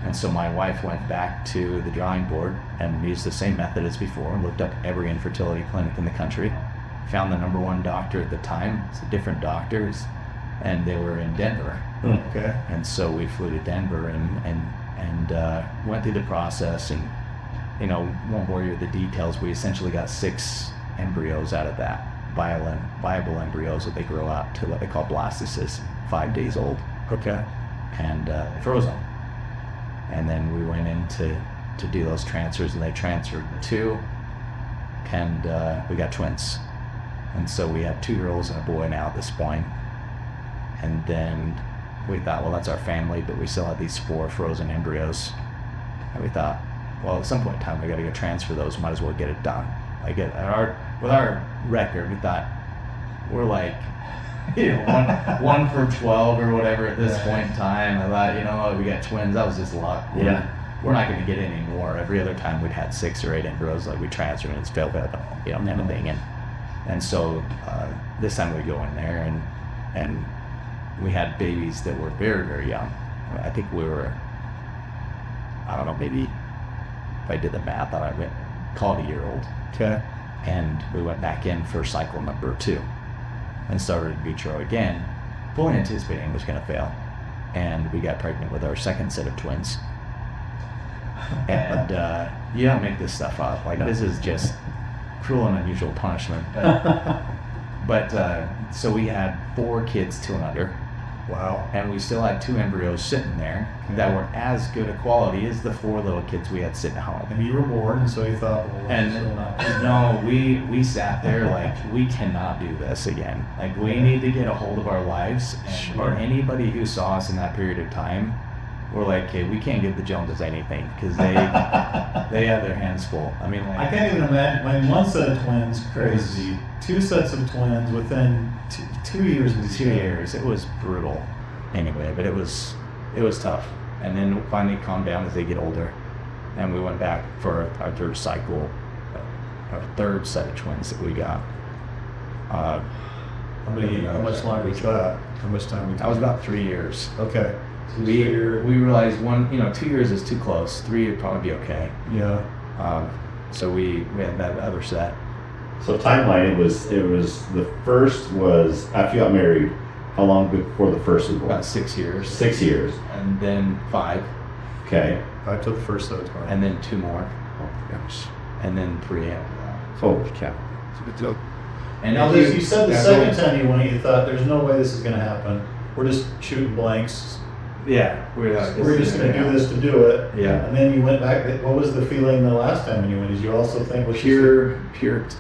And so my wife went back to the drawing board and used the same method as before, looked up every infertility clinic in the country, found the #1 doctor at the time. It's different doctors, and they were in Denver. Okay. And so we flew to Denver and went through the process, and won't bore you with the details. We essentially got 6 embryos out of that, viable embryos that they grow out to what they call blastocysts, 5 days old. Okay. And frozen. And then we went in to do those transfers, and they transferred 2, and we got twins. And so we had 2 girls and a boy now at this point. And then we thought, well, that's our family, but we still had these 4 frozen embryos. And we thought, well, at some point in time, we got to go transfer those. Might as well get it done. Like with our record, we thought we're like, one for 12 or whatever at this point in time. I thought, we got twins. That was just luck. We're not going to get any more. Every other time we'd had 6 or 8 embryos, like we transferred, and it's failed, everything. And so this time we go in there, and we had babies that were very, very young. I think we were, I don't know, maybe if I did the math, I would call it a year old. Okay. And we went back in for cycle number 2 and started in vitro again, fully anticipating it was going to fail. And we got pregnant with our second set of twins. And you don't make this stuff up. Like, this is just cruel and unusual punishment. But so we had 4 kids 2 and under. Wow. And we still had 2 embryos sitting there that were as good a quality as the 4 little kids we had sitting at home. And you were born, and so you thought, well, And no, we sat there like, we cannot do this again. Like, we need to get a hold of our lives. And anybody who saw us in that period of time, we're like, okay, we can't give the Joneses anything, because they have their hands full. I mean, like, I can't even imagine. I mean, 1 set of twins, crazy. 2 sets of twins within 2 years. 2 years. It was brutal. Anyway, but it was tough. And then finally calmed down as they get older. And we went back for our 3rd cycle, our 3rd set of twins that we got. How much longer was that? How much time? That was about 3 years. Okay. We realized 2 years is too close. 3 would probably be okay. Yeah. So we had that other set. So timeline, it was the first was after you got married. How long before the first was born? About 6 years. 6 years. And then 5. Okay. I took the first set of twins. And then 2 more. Oh gosh. And then 3 after that. Holy cow. And Now, if you said the second time you went, you thought, there's no way this is going to happen. We're just shooting blanks. Yeah, we're just going to do this to do it. Yeah. And then you went back. What was the feeling the last time when you went? Did you also think pure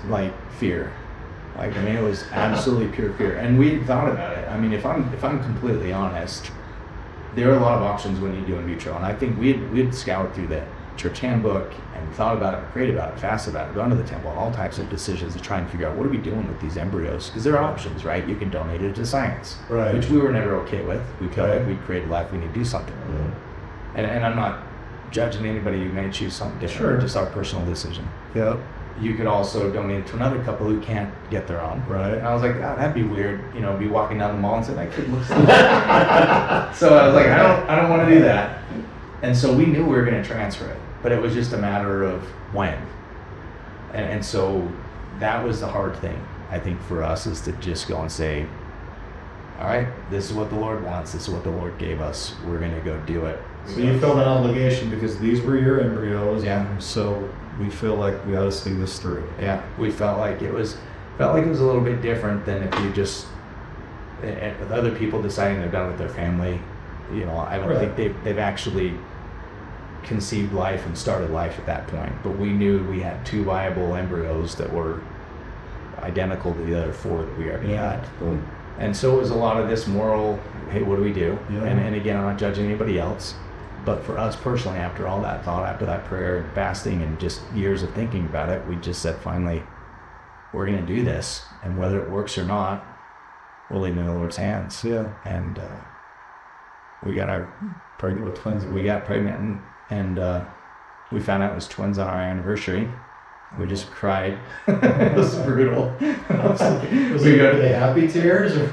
like fear? Like, I mean, it was absolutely pure fear. And we thought about it. I mean, if I'm completely honest, there are a lot of options when you do in vitro. And I think we'd scoured through the church handbook and thought about it, prayed about it, fasted about it, gone to the temple, all types of decisions to try and figure out what are we doing with these embryos? Because there are options, right? You can donate it to science, right? Which we were never okay with. We felt like we'd created life, we need to do something. Mm-hmm. And I'm not judging anybody who may choose something different. Sure. Just our personal decision. Yep. You could also donate to another couple who can't get their own. Right. And I was like, God, that'd be weird, be walking down the mall and saying, I couldn't look. So I was like, I don't want to do that. And so we knew we were going to transfer it, but it was just a matter of when. And so that was the hard thing, I think, for us, is to just go and say, all right, this is what the Lord wants. This is what the Lord gave us. We're going to go do it. So you felt an obligation because these were your embryos. Yeah. And so we feel like we ought to see this through. Yeah. We felt like it was a little bit different than if you just, with other people deciding they're done with their family. I don't think they've actually conceived life and started life at that point. But we knew we had 2 viable embryos that were identical to the other 4 that we already had. Cool. And so it was a lot of this moral, hey, what do we do? Yeah. And again, I'm not judging anybody else. But for us personally, after all that thought, after that prayer and fasting and just years of thinking about it, we just said, finally, we're going to do this. And whether it works or not, we'll leave it in the Lord's hands. Yeah. And we got pregnant with twins. We got pregnant and we found out it was twins on our anniversary. We just cried. It was brutal. Was it happy tears? Or?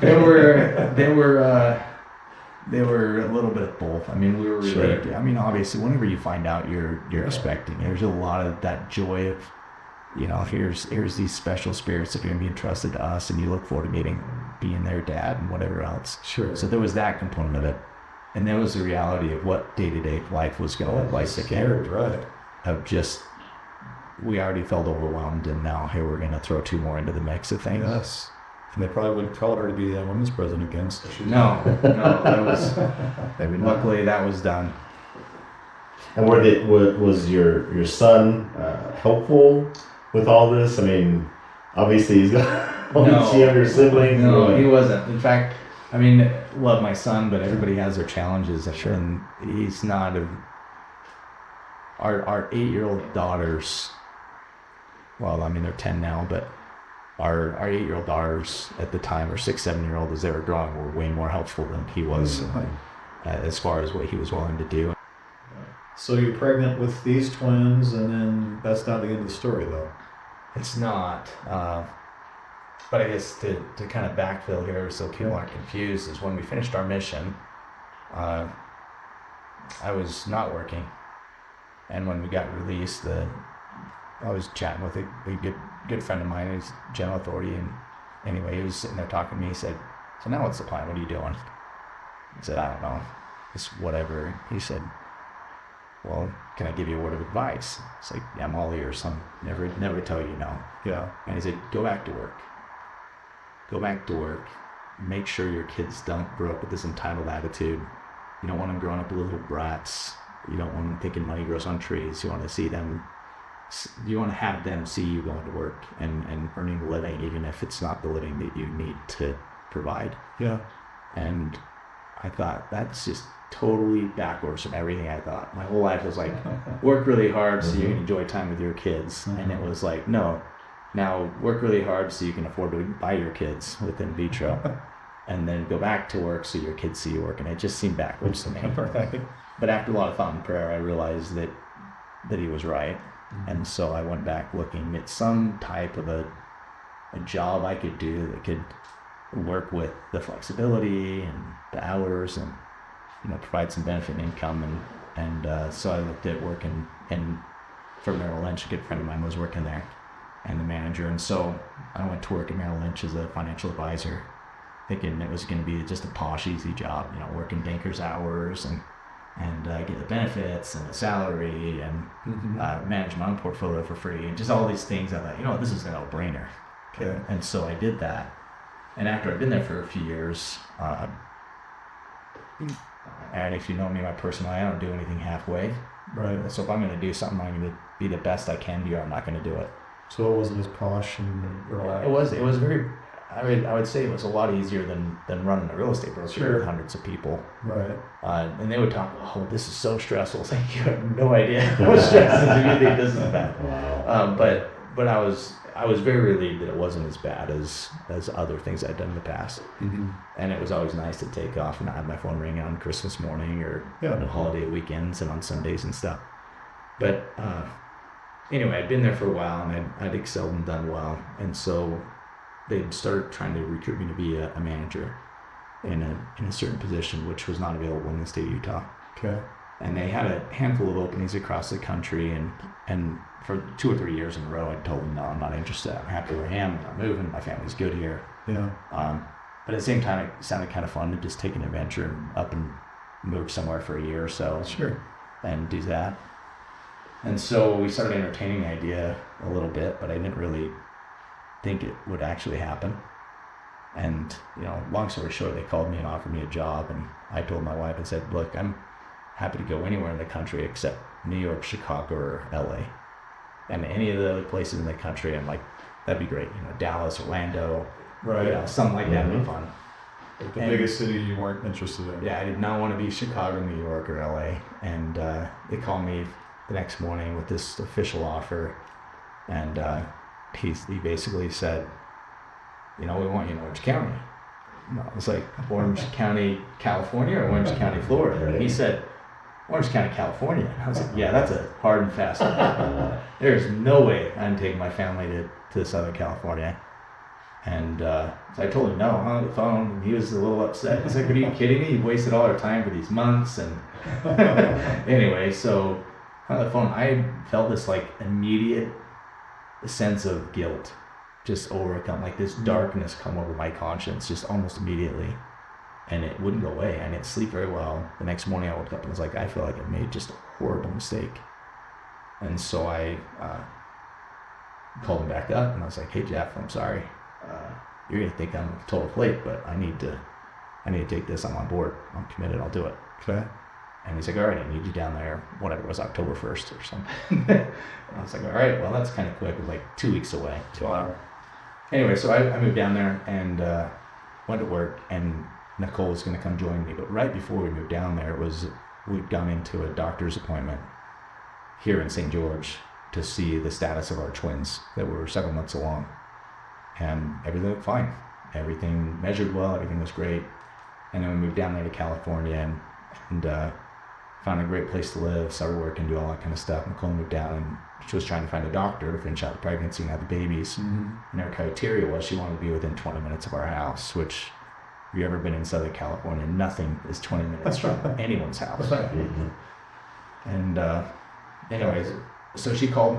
They were a little bit of both. I mean, we were really. Sure. I mean, obviously, whenever you find out you're expecting, there's a lot of that joy of, here's these special spirits that are going to be entrusted to us, and you look forward to being their dad and whatever else. Sure. So there was that component of it, and there was the reality of what day-to-day life was going to look like. Scared, right? Of just. We already felt overwhelmed, and now here we're going to throw 2 more into the mix of things. Yes. And they probably wouldn't call her to be the women's president again. So no, that was. Luckily, that was done. And was your son helpful with all this? I mean, obviously he's got all these younger siblings. No, he wasn't. In fact, I mean, love my son, but everybody has their challenges. Sure. And he's not our 8-year-old daughters. Well, I mean, they're 10 now, but our 8-year-old daughters at the time, or 6, 7-year-old, as they were growing, were way more helpful than he was as far as what he was willing to do. So you're pregnant with these twins, and then that's not the end of the story, though. It's not. But I guess to kind of backfill here so people aren't confused, is when we finished our mission, I was not working. And when we got released, I was chatting with a good friend of mine. He's general authority, and anyway, he was sitting there talking to me. He said, "So now what's the plan? What are you doing?" I said, "I don't know. It's whatever." He said, well, can I give you a word of advice? It's like, yeah, I'm all ears. So never tell you no. Yeah. And he said, go back to work. Go back to work. Make sure your kids don't grow up with this entitled attitude. You don't want them growing up with little brats. You don't want them thinking money grows on trees. You want to have them see you going to work and earning a living, even if it's not the living that you need to provide. Yeah. And I thought, that's just totally backwards from everything I thought. My whole life was like, work really hard so you can enjoy time with your kids. And it was like, no, now work really hard so you can afford to buy your kids with in vitro. And then go back to work so your kids see you work. And it just seemed backwards to me. But after a lot of thought and prayer, I realized that he was right. And so I went back looking at some type of a job I could do that could work with the flexibility and the hours and, provide some benefit and income. And so I looked at working for Merrill Lynch. A good friend of mine was working there and the manager. And so I went to work at Merrill Lynch as a financial advisor, thinking it was going to be just a posh, easy job, working banker's hours and get the benefits and the salary and manage my own portfolio for free and just all these things. I thought, this is a no-brainer. Okay. And so I did that. And after I'd been there for a few years, and if you know me, my personality, I don't do anything halfway. Right. So if I'm going to do something, I'm going to be the best I can be, or I'm not going to do it. So it wasn't as posh and relaxed. It was very. I would say it was a lot easier than running a real estate brokerage with hundreds of people. Right. And they would talk, oh, this is so stressful. It's like, you have no idea how stressful you think this is bad. Wow. But I was very relieved that it wasn't as bad as other things I'd done in the past. Mm-hmm. And it was always nice to take off and not have my phone ring on Christmas morning or on holiday weekends and on Sundays and stuff. But anyway, I'd been there for a while and I'd excelled and done well. And so they'd started trying to recruit me to be a manager in a certain position, which was not available in the state of Utah. Okay. And they had a handful of openings across the country, and for 2 or 3 years in a row, I told them, no, I'm not interested. I'm happy where I am. I'm not moving. My family's good here. Yeah. But at the same time, it sounded kind of fun to just take an adventure and up and move somewhere for a year or so. Sure. And do that. And so we started entertaining the idea a little bit, but I didn't really think it would actually happen. And, long story short, they called me and offered me a job, and I told my wife and said, look, I'm happy to go anywhere in the country except New York, Chicago, or LA. And any of the other places in the country, I'm like, that'd be great. Dallas, Orlando, right? Something like that would be fun. The biggest city you weren't interested in. Yeah, I did not want to be Chicago, New York, or LA. And they called me the next morning with this official offer, and he basically said, we want you in Orange County. I was like, Orange County, California, or Orange County, Florida? And he said, Orange County, California. And I was like, yeah, that's a hard and fast one. There's no way I'm taking my family to Southern California. And so I told him no on the phone, and he was a little upset. He's like, are you kidding me? You wasted all our time for these months. And anyway, so on the phone, I felt this immediate sense of guilt just overcome, this darkness come over my conscience just almost immediately. And it wouldn't go away. I didn't sleep very well. The next morning I woke up and was like, I feel like I made just a horrible mistake. And so I called him back up and I was like, hey Jeff, I'm sorry. You're gonna think I'm a total flake, but I need to take this. I'm on board. I'm committed. I'll do it. Okay. And he's like, all right, I need you down there, whatever it was, October 1st or something. And I was like, all right, well, that's kind of quick. It was 2 weeks away. Wow. Anyway, so I moved down there and went to work, and Nicole was going to come join me. But right before we moved down there, we'd gone into a doctor's appointment here in St. George to see the status of our twins that were several months along. And everything looked fine. Everything measured well. Everything was great. And then we moved down there to California and found a great place to live, started working, do all that kind of stuff. Nicole moved down and she was trying to find a doctor to finish out the pregnancy and have the babies. Mm-hmm. And her criteria was she wanted to be within 20 minutes of our house, which if you've ever been in Southern California, nothing is 20 minutes from anyone's house. Mm-hmm. And anyways, so she called,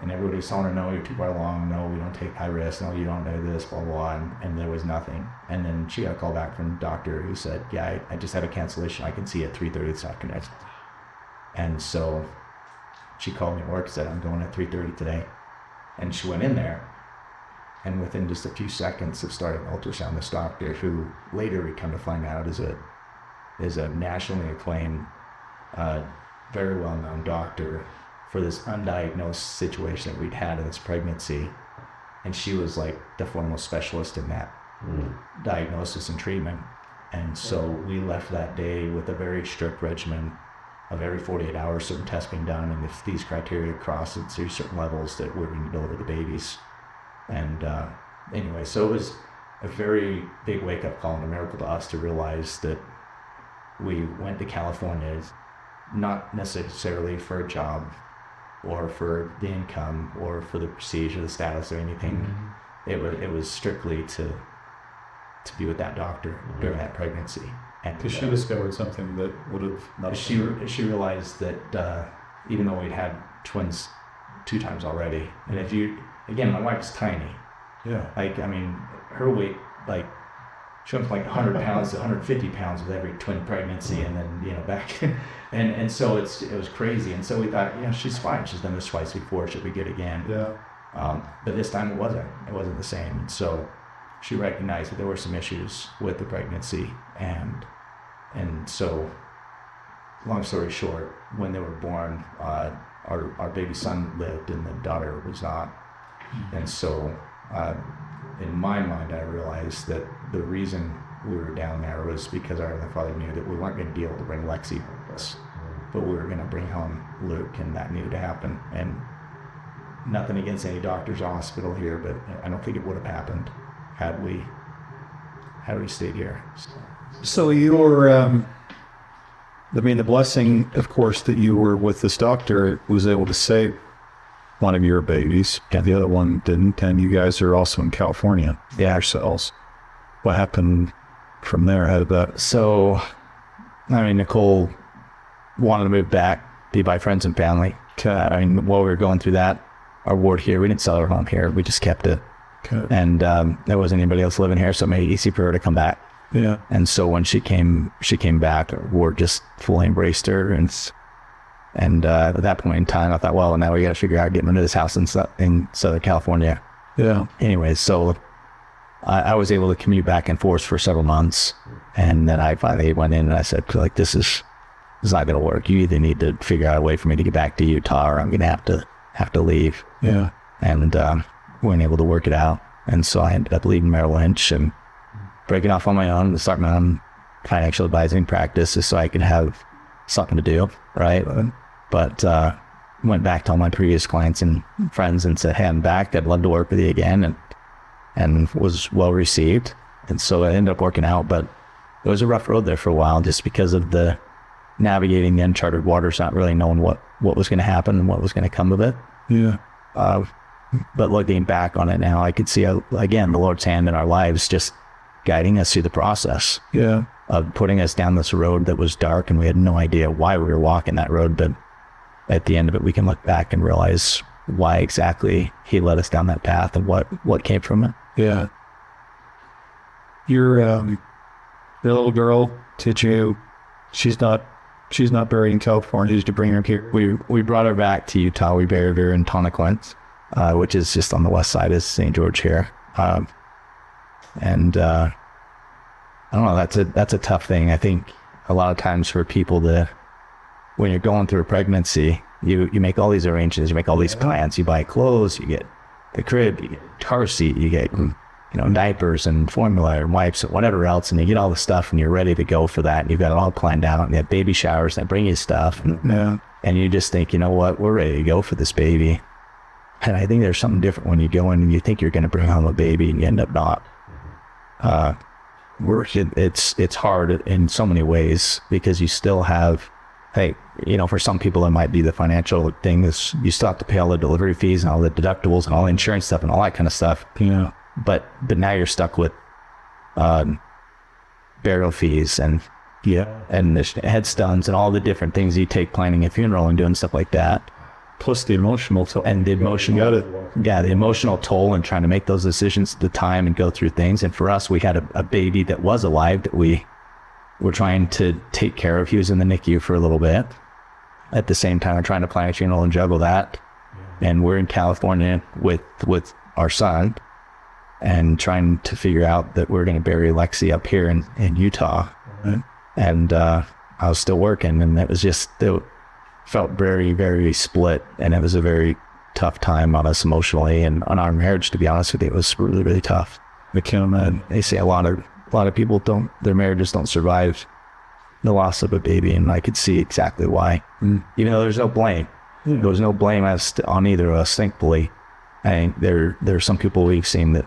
and everybody was telling her, no, you're too far along, no, we don't take high risk, no, you don't know this, blah, blah, and there was nothing. And then she got a call back from the doctor who said, yeah, I just had a cancellation, I can see you at 3:30 this afternoon. And so she called me at work, said, I'm going at 3:30 today. And she went in there, and within just a few seconds of starting ultrasound, this doctor, who later we come to find out is a nationally acclaimed, very well-known doctor for this undiagnosed situation that we'd had in this pregnancy. And she was like the foremost specialist in that diagnosis and treatment. And so we left that day with a very strict regimen of every 48 hours, certain tests being done. And if these criteria cross at certain levels, that we're going to deliver the babies. And anyway, so it was a very big wake-up call and a miracle to us to realize that we went to California, not necessarily for a job or for the income or for the prestige or the status or anything. It was strictly to be with that doctor during that pregnancy. And Because she discovered something that would have not. she realized that even though we'd had twins 2 times already, and if you, again, my wife's tiny. Yeah. Like, I mean, her weight, like, she went from like 100 pounds to 150 pounds with every twin pregnancy, and then, back. and so it was crazy. And so we thought, she's fine. She's done this twice before. Should we get again? Yeah. But this time it wasn't the same. And so she recognized that there were some issues with the pregnancy. And so, long story short, when they were born, our baby son lived and the daughter was not. And so, in my mind, I realized that the reason we were down there was because our Heavenly Father knew that we weren't going to be able to bring Lexi with us, but we were going to bring home Luke, and that needed to happen. And nothing against any doctor's or hospital here, but I don't think it would have happened had we stayed here. So you were, the blessing, of course, that you were with this doctor was able to save one of your babies, and the other one didn't, and you guys are also in California. Yeah. Yourselves. What happened from there? How did that? So, Nicole wanted to move back, be by friends and family. While we were going through that, our ward here, we didn't sell our home here. We just kept it. Okay. And there wasn't anybody else living here, so it made it easy for her to come back. Yeah. And so when she came back, our ward just fully embraced her. And at that point in time, I thought, well, now we got to figure out getting into this house in Southern California. Yeah. Anyways, so I was able to commute back and forth for several months. And then I finally went in and I said, like, this is not going to work. You either need to figure out a way for me to get back to Utah, or I'm going to have to leave. Yeah. And we weren't able to work it out. And so I ended up leaving Merrill Lynch and breaking off on my own to start my own financial advising practice, just so I could have something to do, right? But went back to all my previous clients and friends and said, hey, I'm back. I'd love to work with you again, and was well received. And so it ended up working out, but it was a rough road there for a while, just because of the navigating the uncharted waters, not really knowing what was going to happen and what was going to come of it. Yeah. But looking back on it now, I could see, again, the Lord's hand in our lives, just guiding us through the process. Yeah. Of putting us down this road that was dark, and we had no idea why we were walking that road. But at the end of it, we can look back and realize why exactly He led us down that path and what came from it. Yeah. Your the little girl, she's not buried in California. Did you bring her here? We brought her back to Utah. We buried her in Tonnaquint, which is just on the west side of St. George here. And I don't know, that's a tough thing. I think a lot of times for people when you're going through a pregnancy, you make all these arrangements, you make all these plans, you buy clothes, you get the crib, you get a car seat, you get diapers and formula and wipes and whatever else, and you get all the stuff and you're ready to go for that, and you've got it all planned out, and you have baby showers that bring you stuff, and you just think, you know what, we're ready to go for this baby. And I think there's something different when you go in and you think you're going to bring home a baby and you end up not. It's hard in so many ways, because you still have, for some people it might be the financial thing, is you still have to pay all the delivery fees and all the deductibles and all the insurance stuff and all that kind of stuff. Yeah. But now you're stuck with burial fees and the headstones and all the different things you take planning a funeral and doing stuff like that. Plus the emotional toll. And the emotional toll and trying to make those decisions at the time and go through things. And for us, we had a baby that was alive that we were trying to take care of. He was in the NICU for a little bit. at the same time. I'm trying to plan a funeral and juggle that. And we're in California with our son and trying to figure out that we're going to bury Lexi up here in Utah. Right. And I was still working, and it felt very, very split. And it was a very tough time on us emotionally and on our marriage, to be honest with you. It was really, really tough. They say a lot of people their marriages don't survive the loss of a baby, and I could see exactly why. Even though there's no blame. There was no blame on either of us, thankfully. I think there are some people we've seen that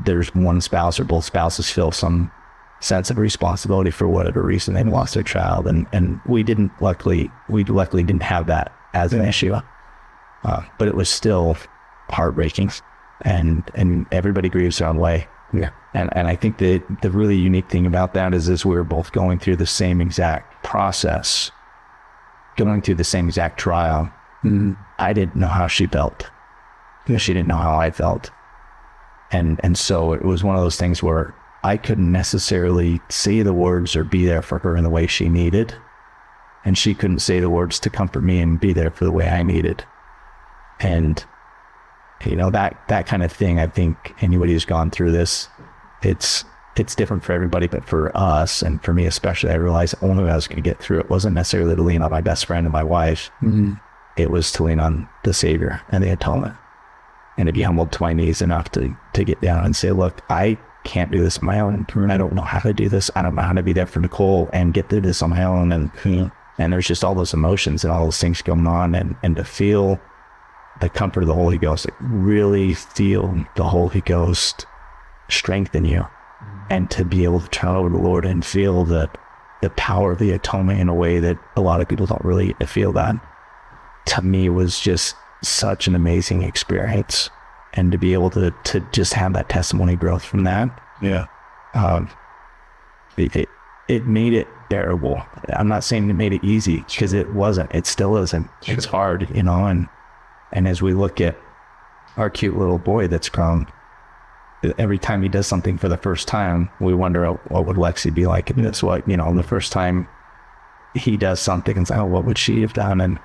there's one spouse or both spouses feel some sense of responsibility for whatever reason they've lost their child, and we luckily didn't have that as an issue. But it was still heartbreaking, and everybody grieves their own way. Yeah. And I think the really unique thing about that is we were both going through the same exact process, going through the same exact trial. I didn't know how she felt. She didn't know how I felt. And so it was one of those things where I couldn't necessarily say the words or be there for her in the way she needed. And she couldn't say the words to comfort me and be there for the way I needed. And, that kind of thing, I think anybody who's gone through this, it's different for everybody, but for us, and for me especially, I realized the only way I was going to get through it wasn't necessarily to lean on my best friend and my wife. It was to lean on the Savior and the atonement, and to be humbled to my knees enough to get down and say, look, I can't do this on my own. I don't know how to do this. I don't know how to be there for Nicole and get through this on my own. And there's just all those emotions and all those things going on, and to feel the comfort of the Holy Ghost, like really feel the Holy Ghost strengthen you, and to be able to turn over to the Lord and feel the power of the atonement in a way that a lot of people don't really get to feel. That to me was just such an amazing experience, and to be able to just have that testimony growth from that. It made it bearable. I'm not saying it made it easy, because it wasn't. It still isn't. It's hard, and as we look at our cute little boy that's grown, every time he does something for the first time, we wonder, what would Lexi be like in this? What, the first time he does something, and say, what would she have done?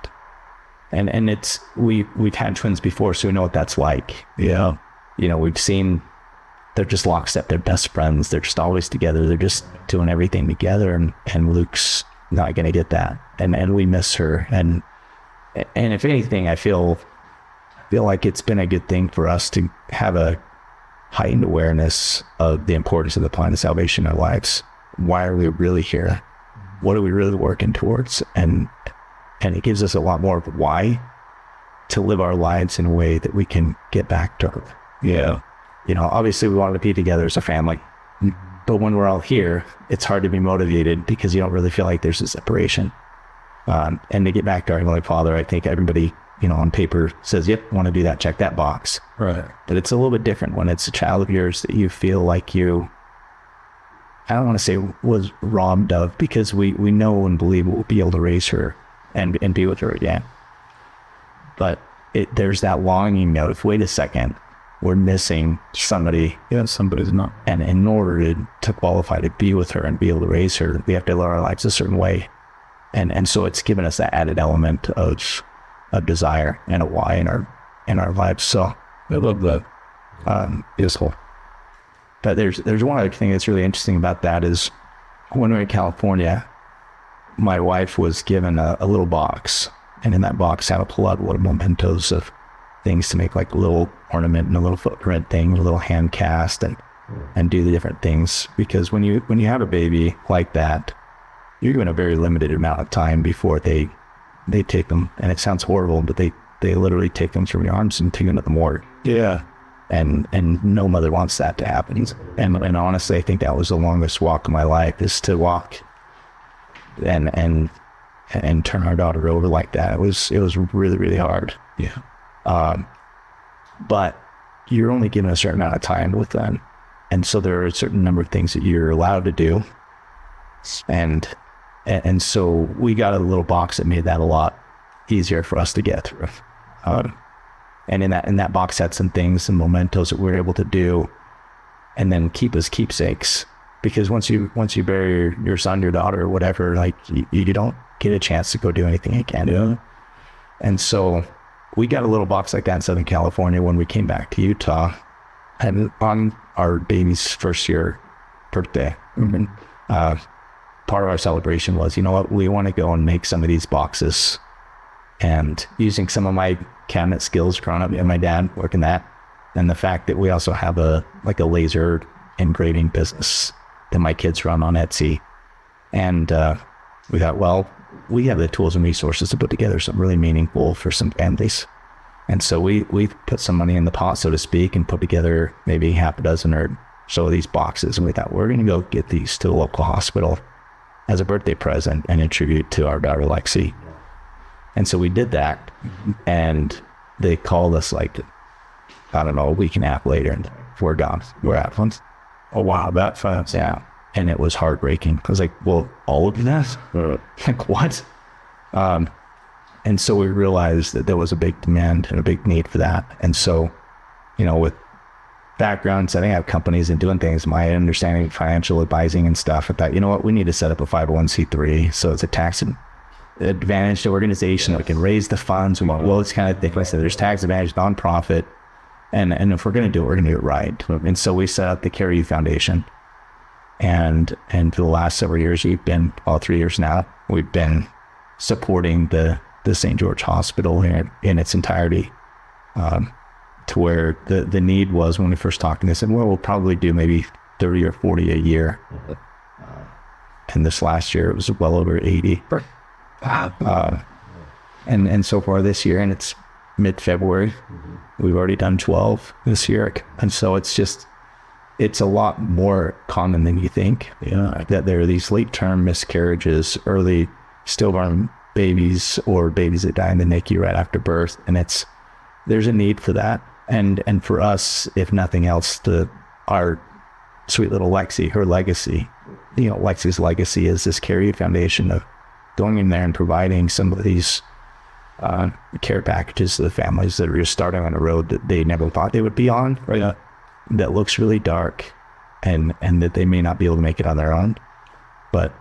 And it's, we've had twins before, so we know what that's like. Yeah. We've seen, they're just lockstep, they're best friends, they're just always together, they're just doing everything together, and Luke's not going to get that. And we miss her. And if anything, I feel like it's been a good thing for us to have a heightened awareness of the importance of the plan of salvation in our lives. Why are we really here? What are we really working towards? And it gives us a lot more of a why to live our lives in a way that we can get back to her. Yeah. Obviously we wanted to be together as a family, but when we're all here, it's hard to be motivated because you don't really feel like there's a separation. And to get back to our Heavenly Father, I think everybody, on paper says, yep, want to do that, check that box. Right. But it's a little bit different when it's a child of yours that you feel like I don't want to say was robbed of, because we know and believe we'll be able to raise her and be with her again. But there's that longing of, wait a second, we're missing somebody. Yeah, somebody's not. And in order to qualify to be with her and be able to raise her, we have to live our lives a certain way. And so it's given us that added element of desire and a why in our lives. So I love that. Useful. But there's one other thing that's really interesting about that is when we were in California, my wife was given a little box, and in that box had a pull out little mementos of things to make, like a little ornament and a little footprint thing, a little hand cast, and do the different things. Because when you have a baby like that, you're given a very limited amount of time before they take them. And it sounds horrible, but they literally take them from your arms and take them to the morgue. Yeah. And no mother wants that to happen. And honestly, I think that was the longest walk of my life, is to walk and turn our daughter over like that. It was really, really hard. Yeah. But you're only given a certain amount of time with them. And so there are a certain number of things that you're allowed to do. And so we got a little box that made that a lot easier for us to get through. And in that box had some things, some mementos that we were able to do, and then keep as keepsakes because once you bury your son, your daughter, or whatever, like you don't get a chance to go do anything again. Yeah. And so we got a little box like that in Southern California when we came back to Utah, and on our baby's first year birthday, part of our celebration was, you know what, we want to go and make some of these boxes. And using some of my cabinet skills growing up and my dad working that, and the fact that we also have a laser engraving business that my kids run on Etsy. And we thought, well, we have the tools and resources to put together something really meaningful for some families. And so we put some money in the pot, so to speak, and put together maybe half a dozen or so of these boxes. And we thought, we're going to go get these to the local hospital as a birthday present and a tribute to our daughter, Lexi. And so we did that, and they called us like, I don't know, a week and a half later, and we're gone. We're out. Oh, wow, that fast. Yeah. And it was heartbreaking. I was like, well, all of this? Like, what? And so we realized that there was a big demand and a big need for that. And so, you know, with background setting up companies and doing things, my understanding of financial advising and stuff, I thought, you know what, we need to set up a 501c3. So it's a tax advantaged organization. We can raise the funds. We want, well, it's kind of thick. I said, there's tax advantage, nonprofit. And if we're going to do it, we're going to do it right. And so we set up the Carry You Foundation. And for the last several years, all 3 years now, we've been supporting the St. George Hospital in its entirety, to where the need was when we first talked, and they said, well, we'll probably do maybe 30 or 40 a year. And this last year, it was well over 80. And so far this year, and it's mid-February, we've already done 12 this year. And so it's a lot more common than you think. Yeah, that there are these late-term miscarriages, early stillborn babies, or babies that die in the NICU right after birth, and there's a need for that. And for us, if nothing else, our sweet little Lexi, her legacy, you know, Lexi's legacy is this Carry You Foundation of going in there and providing some of these care packages to the families that are just starting on a road that they never thought they would be on. Right. That looks really dark, and that they may not be able to make it on their own. But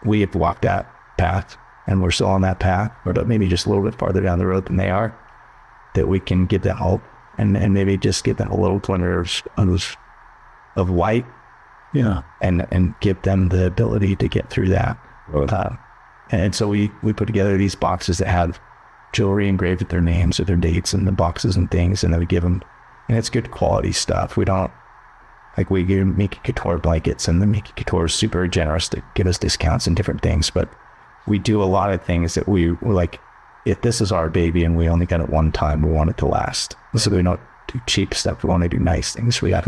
we have walked that path, and we're still on that path, or maybe just a little bit farther down the road than they are, that we can give them hope and maybe just give them a little glimmer of light. Yeah. And give them the ability to get through that. And so we put together these boxes that have jewelry engraved with their names or their dates and the boxes and things, and then we give them. And it's good quality stuff. We don't, like, we give Miki Couture blankets, and the Miki Couture is super generous to give us discounts and different things. But we do a lot of things that we're like, if this is our baby and we only got it one time, we want it to last. So we don't do cheap stuff. We want to do nice things. We got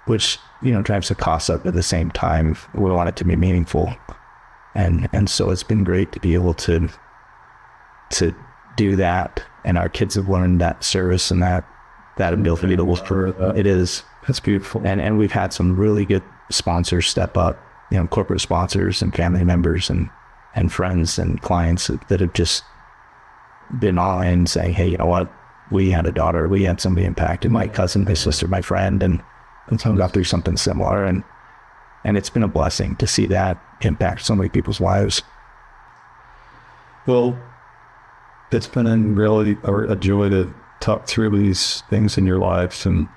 which, you know, drives the costs up at the same time. We want it to be meaningful. And so it's been great to be able to do that. And our kids have learned that service and that ability to look for it. That's beautiful. And we've had some really good sponsors step up, you know, corporate sponsors and family members and friends and clients that have just been all in saying, hey, you know what, we had a daughter, we had somebody impacted, my cousin, my sister, my friend, and got through something similar. And it's been a blessing to see that impact so many people's lives. Well, it's been really a joy to talk through these things in your life. And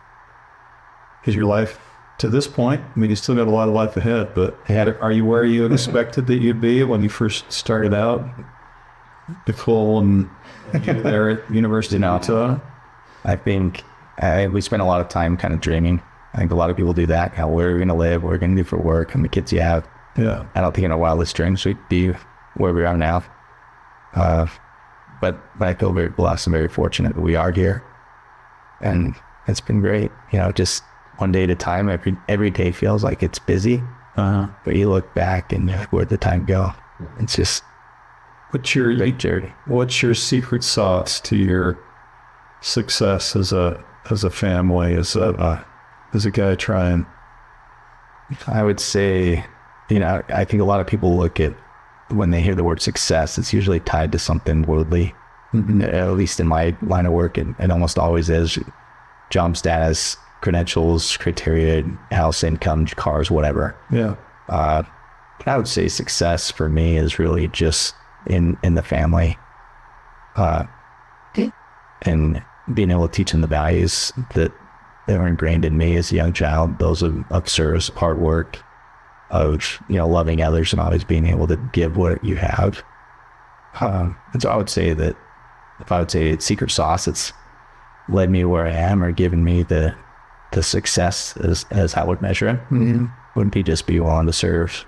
is your life to this point, I mean, you still got a lot of life ahead, but are you where you expected that you'd be when you first started out? Nicole and you there at University of Utah? I think we spent a lot of time kind of dreaming. I think a lot of people do that. How we're going to live, what we're going to do for work, and the kids you have. Yeah. I don't think in our wildest dreams we'd be where we are now. But I feel very blessed and very fortunate that we are here. And it's been great. You know, just one day at a time. Every day feels like it's busy. But you look back and where'd the time go? It's just great journey. What's your secret sauce to your success as a family, as a guy trying? I would say, you know, I think a lot of people look at, when they hear the word success, it's usually tied to something worldly. Mm-hmm. At least in my line of work, it almost always is job status, credentials, criteria, house, income, cars, whatever. Yeah. I would say success for me is really just in the family, and being able to teach them the values that were ingrained in me as a young child, those of service, hard work, of, loving others and always being able to give what you have. And so I would say that if I would say it's secret sauce, it's led me where I am, or given me the success as I would measure it. Mm-hmm. Wouldn't be just be willing to serve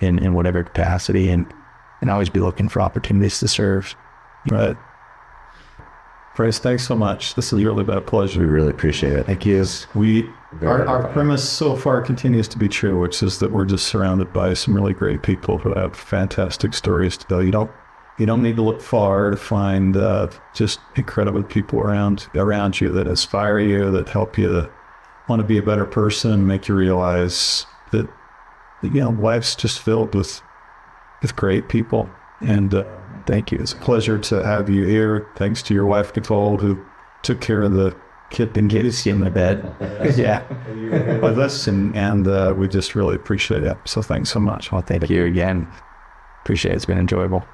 in whatever capacity, and always be looking for opportunities to serve. Right. Bryce, thanks so much. This has really been a pleasure. We really appreciate it. Thank you. Our premise so far continues to be true, which is that we're just surrounded by some really great people who have fantastic stories to tell. You don't need to look far to find just incredible people around you that inspire you, that help you to want to be a better person, make you realize that life's just filled with great people. And thank you. It's a pleasure to have you here. Thanks to your wife, Nicole, who took care of the kid and get us in the bed. Yeah. With us, and we just really appreciate it. So thanks so much. Well, thank you again. Appreciate it. It's been enjoyable.